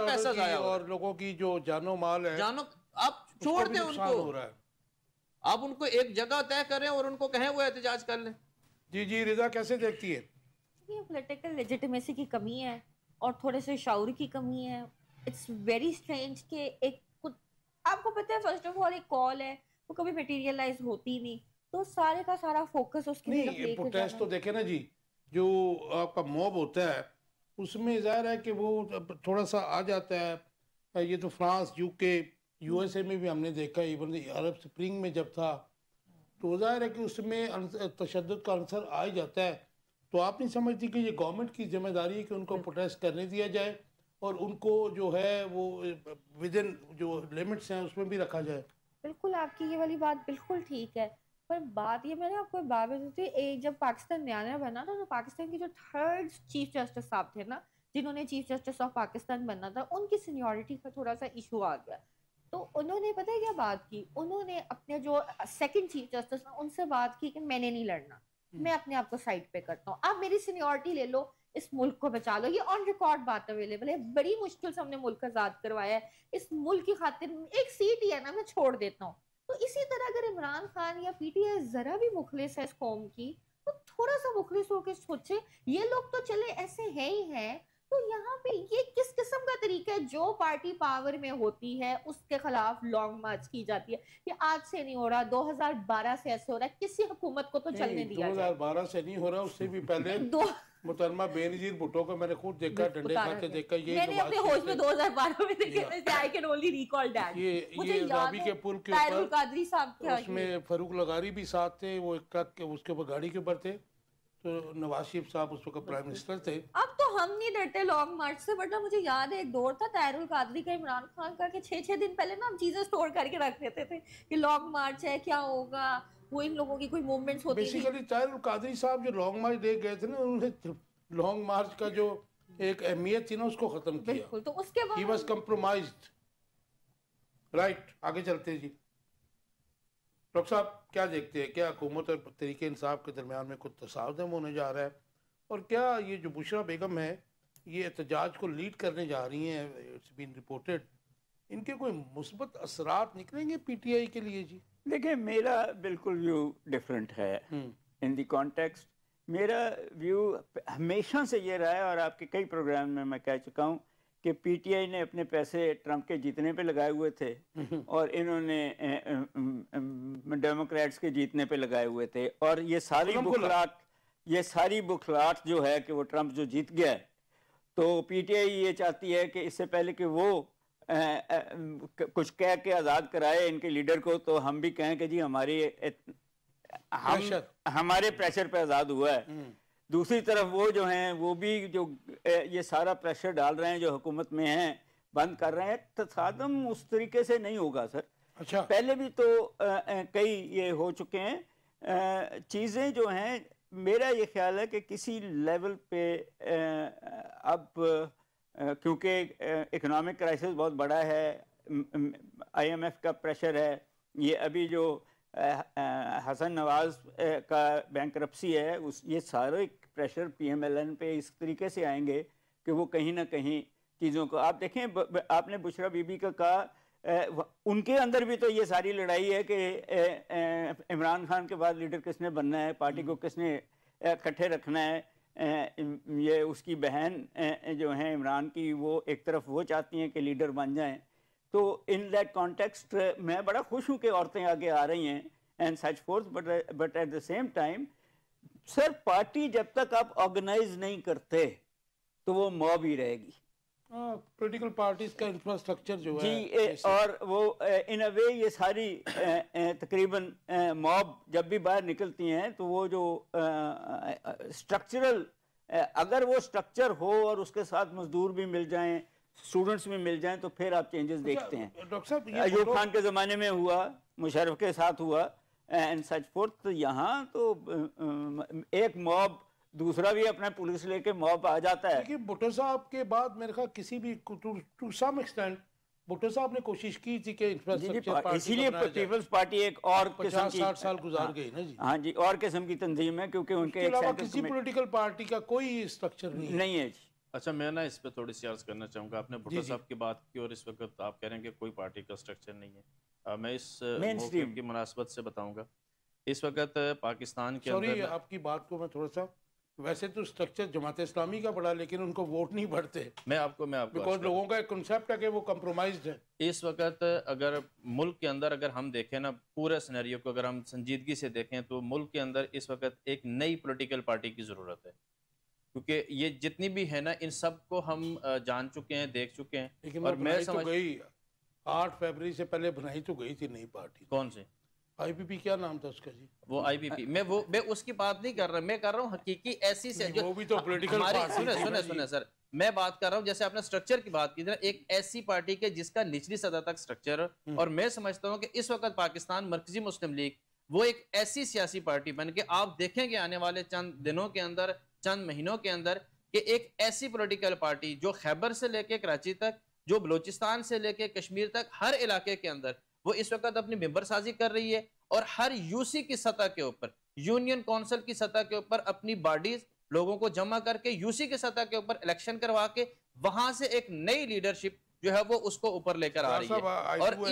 पैसा जाया और लोगों की जो जानो माल है, जानो आप छोड़ दें उनको, आप उनको एक जगह तय करें और उनको कहें वो एहतजाज कर लें। जी रिजा कैसे देखती है? ये पॉलिटिकल लेजिटिमेसी की कमी है और थोड़े से शऊर की कमी है। इट्स वेरी स्ट्रेंज कि एक कुछ आपको पता है, फर्स्ट ऑफ ऑल एक कॉल है वो कभी मटेरियलाइज होती नहीं, तो सारे का सारा फोकस उसकी तरफ लेके प्रोटेस्ट तो देखे ना जी, जो आपका मॉब होता है उसमें जाहिर है कि वो थोड़ा सा आ जाता है, ये तो फ्रांस, यूके, यूएसए में भी हमने देखा, इवन अरब स्प्रिंग में जब था, तो ज़ाहिर है कि उसमें तशद्दुद का आंसर आ ही जाता है। तो आप नहीं समझती कि ये गवर्नमेंट की जिम्मेदारी है कि उनको प्रोटेस्ट करने दिया जाए और उनको जो है वो विद इन जो लिमिट्स हैं उसमें भी रखा जाए? बिल्कुल, आपकी ये वाली बात बिल्कुल ठीक है, पर बात ये, मैंने आपको एक बात बताई थी, जब पाकिस्तान नया बना था तो पाकिस्तान के जो थर्ड चीफ जस्टिस साहब थे ना, जिन्होंने चीफ जस्टिस ऑफ पाकिस्तान बनना था, उनकी सीनियरिटी का थोड़ा सा इशू आ गया। तो उन्होंने पता है क्या बात की, उन्होंने अपने जो सेकंड चीफ जस्टिस ना, उनसे बात की कि मैंने नहीं लड़ना, मैं अपने आप को साइड पे करता हूँ, आप मेरी सीनियरिटी ले लो, इस मुल्क को बचा लो। ये ऑन रिकॉर्ड बात अवेलेबल है, बड़ी मुश्किल से हमने मुल्क आजाद करवाया है, इस मुल्क की खातिर एक सीट ही है ना, मैं छोड़ देता हूँ। तो इसी तरह अगर इमरान खान या पीटीआई जरा भी मुखलिस है इस कौम की, तो थोड़ा सा मुखलिस होकर सोचे। ये लोग तो चले ऐसे हैं ही हैं, तो यहाँ पे ये किस किस्म का तरीका है? जो पार्टी पावर में होती है उसके खिलाफ लॉन्ग मार्च की जाती है। ये आज से नहीं हो रहा, 2012 से ऐसे हो रहा है, किसी हुकूमत को तो चलने दिया जाए। 2012 से नहीं हो रहा, उससे भी पहले मोहतरमा बेनजीर भुट्टो को मैंने खुद देखा, डंडे खा के देखा। ये मैंने अपने होश में 2012 में देखे, I can only recall that. ये रावी के पुल के ऊपर कादरी साहब क्या, उसमें फारूक लगारी भी साथ थे, वो एक ट्रक के उसके ऊपर गाड़ी के ऊपर थे, तो नवाज शरीफ साहब उस वक्त प्राइम मिनिस्टर थे। अब तो हम नहीं डरते लॉन्ग मार्च से, बट मुझे याद है एक दौर था ताहिरुल कादरी का, इमरान खान का, कि 6-6 दिन पहले ना हम चीजें स्टोर करके रख देते थे कि लॉन्ग मार्च है, क्या होगा, वो इन लोगों की कोई मूवमेंट्स होती थी। बेसिकली ताहिरुल कादरी साहब जो लॉन्ग मार्च ले गए थे ना, उन्होंने लॉन्ग मार्च का जो एक अहमियत थी ना उसको खत्म किया। बिल्कुल, तो उसके बाद ही वाज कॉम्प्रोमाइज्ड। राइट, आगे चलते हैं जी। डॉक्टर साहब क्या देखते हैं, क्या हुकूमत और तहरीक इंसाफ के दरमियान में कुछ तसादम होने जा रहा है, और क्या ये जो बुशरा बेगम है ये एहतजाज को लीड करने जा रही हैं, इट्स बीन रिपोर्टेड, इनके कोई मुस्बत असरात निकलेंगे पीटीआई के लिए? जी देखिए, मेरा बिल्कुल व्यू डिफरेंट है इन द कॉन्टेक्स्ट। मेरा व्यू हमेशा से ये रहा है, और आपके कई प्रोग्राम में मैं कह चुका हूँ कि पीटीआई ने अपने पैसे ट्रंप के जीतने पे लगाए हुए थे और इन्होंने डेमोक्रेट्स के जीतने पे लगाए हुए थे, और ये सारी बुखलाहट जो है कि वो ट्रंप जो जीत गया है, तो पीटीआई ये चाहती है कि इससे पहले कि वो कुछ कह के आज़ाद कराए इनके लीडर को, तो हम भी कहें कि जी हमारे प्रेशर पे आज़ाद हुआ है। दूसरी तरफ वो जो हैं वो भी जो ये सारा प्रेशर डाल रहे हैं, जो हुकूमत में हैं, बंद कर रहे हैं। तसादम उस तरीके से नहीं होगा सर। अच्छा, पहले भी तो कई ये हो चुके हैं चीज़ें जो हैं। मेरा ये ख्याल है कि किसी लेवल पे अब क्योंकि इकोनॉमिक क्राइसिस बहुत बड़ा है, IMF का प्रेशर है, ये अभी जो हसन नवाज का बैंकरप्सी है, ये सारे प्रेशर PMLN पे इस तरीके से आएंगे कि वो कहीं ना कहीं चीज़ों को, आप देखें, आपने बुशरा बीबी का कहा, उनके अंदर भी तो ये सारी लड़ाई है कि इमरान खान के बाद लीडर किसने बनना है, पार्टी को किसने इकट्ठे रखना है। ये उसकी बहन जो है इमरान की, वो एक तरफ वो चाहती हैं कि लीडर बन जाएं। तो इन दैट कॉन्टेक्स्ट मैं बड़ा खुश हूँ कि औरतें आगे आ रही हैं and such fourth, but at the same time sir, party जब तक आप ऑर्गेनाइज नहीं करते तो वो मॉब ही रहेगी। पॉलिटिकल पार्टीज का इंफ्रास्ट्रक्चर जो जी है, और वो इन अ वे ये सारी तकरीबन मॉब जब भी बाहर निकलती हैं तो वो जो स्ट्रक्चरल, अगर वो स्ट्रक्चर हो और उसके साथ मजदूर भी मिल जाएं, स्टूडेंट्स भी मिल जाएं, तो फिर आप चेंजेस देखते हैं। डॉक्टर साहब, अयूब खान के ज़माने में हुआ, मुशर्रफ के साथ हुआ एंड सच फोर्थ। तो यहाँ तो एक मॉब, दूसरा भी अपना पुलिस लेके मॉब आ जाता है। देखिए, भुट्टो साहब के बाद मेरे ख्याल किसी भी टू सम एक्सटेंट भुट्टो साहब ने कोशिश की थी कि इंफ्रास्ट्रक्चर, इसीलिए पीपल्स पार्टी एक और 50-60 साल गुजार गई ना जी। हाँ जी, और किस्म की तंजीम है, क्योंकि उनके किसी पॉलिटिकल पार्टी का कोई स्ट्रक्चर नहीं है जी। अच्छा, मैं ना इस पे थोड़ी सी अर्ज करना चाहूँगा। आपने भुट्टो साहब की बात की और इस वक्त आप कह रहे हैं कि कोई पार्टी का स्ट्रक्चर नहीं है। मैं इस मौके की मुनासबत से बताऊँगा, इस वक्त पाकिस्तान के अंदर, आपकी बात को मैं थोड़ा सा, वैसे तो स्ट्रक्चर जमात इस्लामी का बड़ा, लेकिन उनको वोट नहीं बढ़ते। मैं आपको बिकॉज लोगों का एक कॉन्सेप्ट है कि वो कंप्रोमाइज्ड है। इस वक्त अगर मुल्क के अंदर अगर हम देखें ना, पूरे सिनेरियो को अगर हम संजीदगी से देखें, तो मुल्क के अंदर इस वक्त एक नई पॉलिटिकल पार्टी की ज़रूरत है। क्योंकि ये जितनी भी है ना, इन सब को हम जान चुके हैं, देख चुके हैं। लेकिन और मैं तो समझ गई 8 फरवरी से पहले बनाई तो गई थी नई पार्टी। कौन से? आईपीपी क्या नाम था उसका जी? वो आईपीपी, मैं उसकी बात नहीं कर रहा, मैं कर रहा हूँ हकीकी ऐसी से जो वो भी तो पॉलिटिकल पार्टी सुने थी ना सुने जी। सुने सर, मैं बात कर रहा हूँ जैसे आपने स्ट्रक्चर की बात की थी ना, एक ऐसी पार्टी के जिसका निचली सतह तक स्ट्रक्चर, और मैं समझता हूँ कि इस वक्त पाकिस्तान मरकजी मुस्लिम लीग वो एक ऐसी सियासी पार्टी बन के आप देखेंगे आने वाले चंद दिनों के अंदर, चंद महीनों के अंदर, कि एक ऐसी पॉलिटिकल पार्टी जो खैबर से लेके कराची तक, जो बलूचिस्तान से लेके कश्मीर तक, हर इलाके के अंदर वो इस वक्त अपनी मेंबर साजी कर रही है, और हर यूसी की सतह के ऊपर, यूनियन काउंसिल की सतह के ऊपर अपनी बॉडीज लोगों को जमा करके यूसी की सतह के ऊपर इलेक्शन करवा के वहां से एक नई लीडरशिप जो है वो उसको ऊपर लेकर आ रही है। और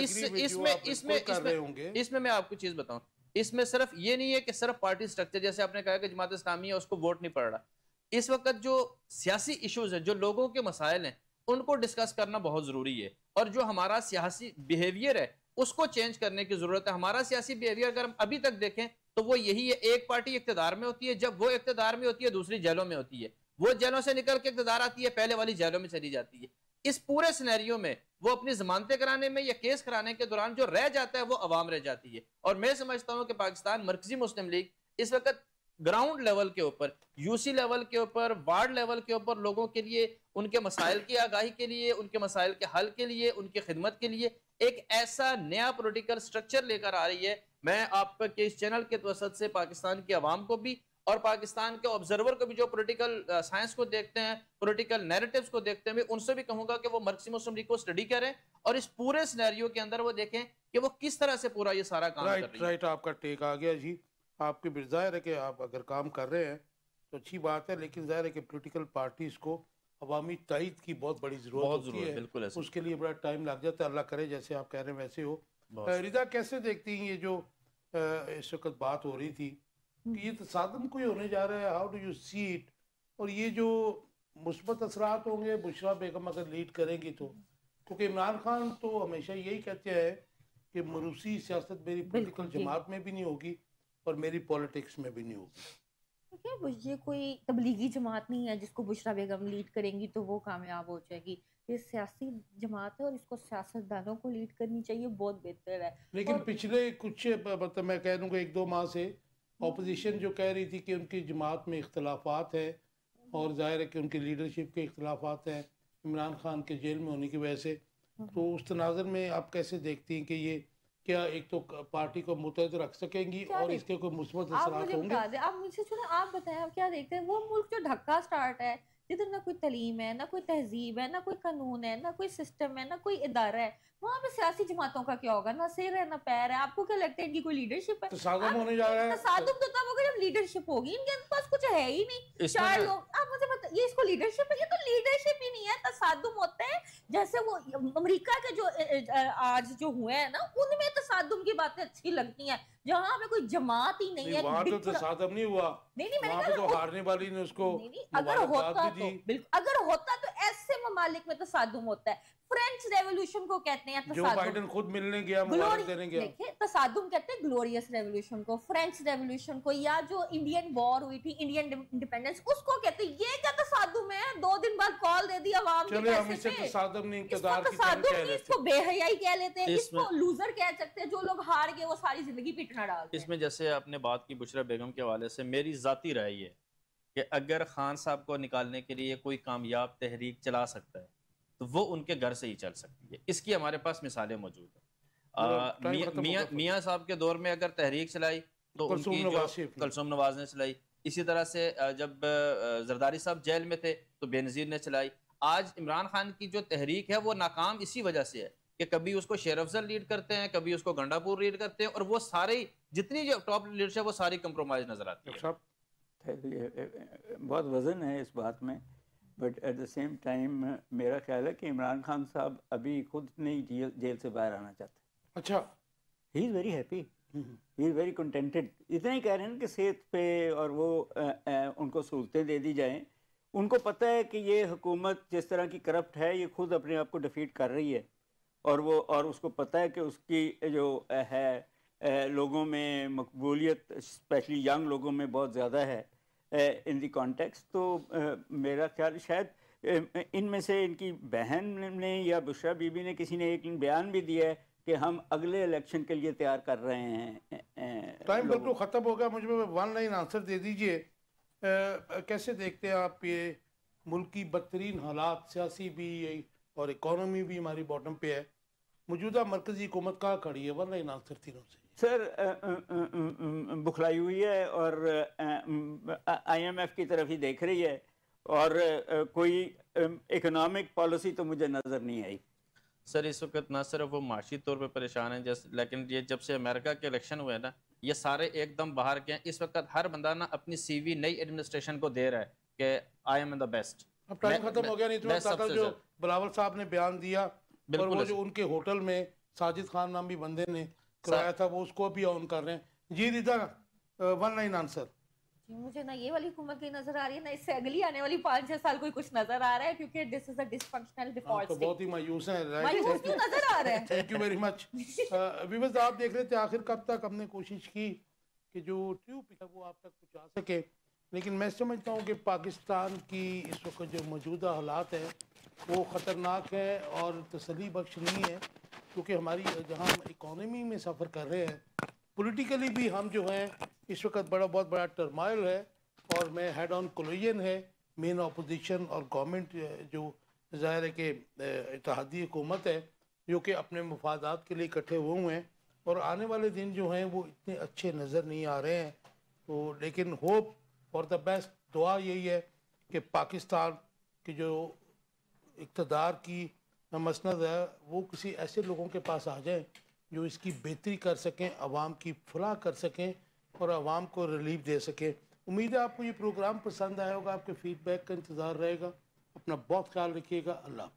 इसमें मैं आपको चीज बताऊं, इसमें सिर्फ ये नहीं है कि सिर्फ पार्टी स्ट्रक्चर, जैसे आपने कहा कि जमात इस्लामी है उसको वोट नहीं पड़ रहा, इस वक्त जो सियासी इश्यूज है, जो लोगों के मसाइल हैं, उनको डिस्कस करना बहुत जरूरी है, और जो हमारा सियासी बिहेवियर है उसको चेंज करने की जरूरत है। हमारा सियासी बिहेवियर अगर हम अभी तक देखें तो वो यही है, एक पार्टी इख्तिदार में होती है, जब वो इख्तिदार में होती है दूसरी जेलों में होती है, वो जेलों से निकल के इख्तिदार आती है, पहले वाली जेलों में चली जाती है। इस पूरे सिनेरियो में वो अपनी जमानतें कराने में या केस कराने के दौरान जो रह जाता है वो अवाम रह जाती है। और मैं समझता हूं कि पाकिस्तान मरकजी मुस्लिम लीग इस वक्त ग्राउंड लेवल के ऊपर, यूसी लेवल के ऊपर, वार्ड लेवल के ऊपर लोगों के लिए, उनके मसाइल की आगाही के लिए, उनके मसाइल के हल के लिए, उनकी खिदमत के लिए एक ऐसा नया पॉलिटिकल स्ट्रक्चर लेकर आ रही है। मैं आपके इस चैनल के वसत से पाकिस्तान की आवाम को भी और पाकिस्तान के ऑब्जर्वर को भी, जो पॉलिटिकल साइंस को देखते हैं, पॉलिटिकल नैरेटिव्स को देखते हैं, उनसे भी कहूंगा कि वो मरकजी मुस्लिम लीग को स्टडी करें और इस पूरे सिनेरियो के अंदर वो देखें कि वो किस तरह से पूरा ये सारा काम कर रही है। राइट, आपका टेक आ गया जी। आपकी भी जाहिर है कि आप अगर काम कर रहे हैं तो अच्छी बात है, लेकिन जाहिर है कि पॉलिटिकल पार्टीज को अवामी तायद की बहुत बड़ी जरूरत होती है, बिल्कुल ऐसे। उसके लिए बड़ा टाइम लग जाता है। अल्लाह करे जैसे आप कह रहे हैं वैसे हो। रिदा, कैसे देखती हैं ये जो इस वक्त बात हो रही थी कि ये तसादम कोई होने जा रहा है, how do you see it? और ये जो मुस्बत असरात होंगे बुशरा बेगम अगर लीड करेंगी तो, क्योंकि इमरान खान तो हमेशा यही कहते हैं कि मरूसी सियासत मेरी पॉलिटिकल जमात में भी नहीं होगी और मेरी पॉलिटिक्स में भी नहीं होगी। ये कोई तबलीगी जमात नहीं है जिसको बुशरा बेगम लीड करेंगी तो वो कामयाब हो जाएगी। ये सियासी जमात है और इसको सियासतदानों को लीड करनी चाहिए, बहुत बेहतर है। लेकिन पिछले कुछ मतलब मैं कह दूँगा 1-2 माह से ऑपोजिशन जो कह रही थी कि उनकी जमात में इख्तलाफात है और जाहिर है कि उनकी लीडरशिप के इख्तलाफात हैं इमरान खान के जेल में होने की वजह से, तो उस तनाज़ुर में आप कैसे देखती हैं कि ये क्या एक तो पार्टी को मुतहद रख सकेंगी और इसके कोई मुस्बत असरात होंगे? आप मुझे सुने, आप बताएं आप क्या देखते हैं? वो मुल्क जो ढक्का स्टार्ट है, जिधर ना कोई तलीम है, ना कोई तहजीब है, ना कोई कानून है, ना कोई सिस्टम है, ना कोई इदारा है, वहाँ पे सियासी जमातों का क्या होगा? ना सिर है ना पैर है। आपको क्या लगता है इनकी कोई लीडरशिप है? तसादुम होने जा रहा है। तसादुम तो तब होगा जब लीडरशिप होगी, इनके पास कुछ है ही नहीं, चार लोग। आप मुझे बता, ये इसको लीडरशिप है? ये तो लीडरशिप ही नहीं है, तसादुम होता है। जैसे वो अमेरिका के जो आज जो हुए हैं ना, उनमें तसादुम की बातें अच्छी लगती हैं, जहाँ पे कोई जमात ही नहीं है। वहाँ तो तसादुम नहीं हुआ, वहाँ पे तो हारने वाली ने उसको अगर होता तो बिल्कुल, अगर होता तो ऐसे ममालिक में तसादुम होता है। फ्रेंच रेवोल्यूशन को कहते हैं जो बाइडेन खुद मिलने गया, मुबारक देने गया। देखिए, तसादुम कहते हैं ग्लोरियस रेवोल्यूशन को, फ्रेंच रेवोल्यूशन को, या जो इंडियन वॉर हुई थी, इंडियन इंडिपेंडेंस, उसको कहते हैं। ये क्या तसादुम है? 2 दिन बाद कॉल दे दी आवाम के पैसे पे। तसादुम नहीं, इक़्तिदार की तसादुम नहीं, इसको बेहयाई कह लेते हैं, इसको लूजर कह सकते हैं। जो लोग हार गए वो सारी जिंदगी पिटना डालते हैं। इसमें जैसे आपने बात की बुशरा बेगम के हवाले से, मेरी जाती राय है कि अगर खान साहब को निकालने के लिए कोई कामयाब तहरीक चला सकता है तो वो उनके घर से ही चल सकती है। इसकी हमारे पास मिसालें मौजूद हैं। मियां साहब के दौर में अगर तहरीक चलाई तो उनकी जो कलसूम नवाज ने चलाई, इसी तरह से जब जरदारी साहब जेल में थे तो बेनजीर ने चलाई। आज इमरान खान की जो तहरीक है वो नाकाम इसी वजह से है कि कभी उसको शेर अफजल लीड करते हैं, कभी उसको गंडापुर लीड करते हैं, और वो सारे जितनी जो टॉप लीडरशिप वो सारी कंप्रोमाइज नजर आती है। बहुत वजन है इस बात में, but at the same time मेरा ख्याल है कि इमरान खान साहब अभी खुद नहीं जेल से बाहर आना चाहते। अच्छा, he is very happy, he is very contented. इतना ही कह रहे हैं कि सेहत पे और वो उनको सहूलतें दे दी जाएं। उनको पता है कि ये हुकूमत जिस तरह की करप्ट है, ये खुद अपने आप को डिफीट कर रही है, और उसको पता है कि उसकी जो है लोगों में मकबूलियत, स्पेशली यंग लोगों में बहुत ज़्यादा है। इन द कॉन्टेक्स्ट, तो मेरा ख्याल शायद इनमें से इनकी बहन ने या बुशरा बीबी ने किसी ने एक बयान भी दिया है कि हम अगले इलेक्शन के लिए तैयार कर रहे हैं। टाइम बिल्कुल ख़त्म हो गया, मुझे वन लाइन आंसर दे दीजिए। कैसे देखते हैं आप ये मुल्क की बदतरीन हालात, सियासी भी और इकॉनमी भी हमारी बॉटम पे है, मौजूदा मरकजी हुकूमत कहाँ खड़ी है? वन लाइन आंसर तीनों से। सर बुखलाई हुई है और IMF की तरफ ही देख रही है, और कोई इकोनॉमिक पॉलिसी तो मुझे नज़र नहीं आई। सर इस वक्त ना सिर्फ वो माशी तौर पे परेशान है जैसे, लेकिन ये जब से अमेरिका के इलेक्शन हुए ना, ये सारे एकदम बाहर के हैं। इस वक्त हर बंदा ना अपनी CV नई एडमिनिस्ट्रेशन को दे रहा है कि I am in the best. अब टाइम खत्म हो गया, नहीं तो जो बिलावल साहब ने बयान दिया और वो जो उनके होटल में साजिद खान नामी बंदे ने कराया था, वो उसको भी ऑन कर रहे हैं। जी रिदा, वन लाइन आंसर। मुझे ना ये वाली हुकूमत की नजर आ रही है, ना इससे अगली आने वाली 5-6 साल कोई कुछ नजर आ रहा है, क्योंकि this is a dysfunctional default तो बहुत ही मायूस है। मायूस क्यों नजर आ रहा है? Thank you very much. Viewers, आप देख रहे थे आखिर कब तक हमने कोशिश की कि जो ट्यूब है वो आप तक पहुंचा सके, लेकिन मैं समझता हूँ कि पाकिस्तान की इस वक्त जो मौजूदा हालात है वो ख़तरनाक है और तसल्ली बख्श नहीं है, क्योंकि हमारी जहाँ हम इकॉनमी में सफ़र कर रहे हैं, पॉलिटिकली भी हम जो हैं इस वक्त बहुत बड़ा टर्माइल है, और मैं हेड ऑन कोलिजन है मेन अपोजिशन और गवर्नमेंट, जो ज़ाहिर है कि इत्तेहादी हुकूमत है जो कि अपने मफादात के लिए इकट्ठे हुए हैं, और आने वाले दिन जो हैं वो इतने अच्छे नज़र नहीं आ रहे हैं। तो लेकिन होप फॉर द बेस्ट, दुआ यही है कि पाकिस्तान की जो इक़्तिदार की मसनद है वो किसी ऐसे लोगों के पास आ जाए जो इसकी बेहतरी कर सकें, आवाम की फलाह कर सकें और आवाम को रिलीफ दे सकें। उम्मीद है आपको ये प्रोग्राम पसंद आया होगा, आपके फीडबैक का इंतज़ार रहेगा। अपना बहुत ख्याल रखिएगा। अल्लाह।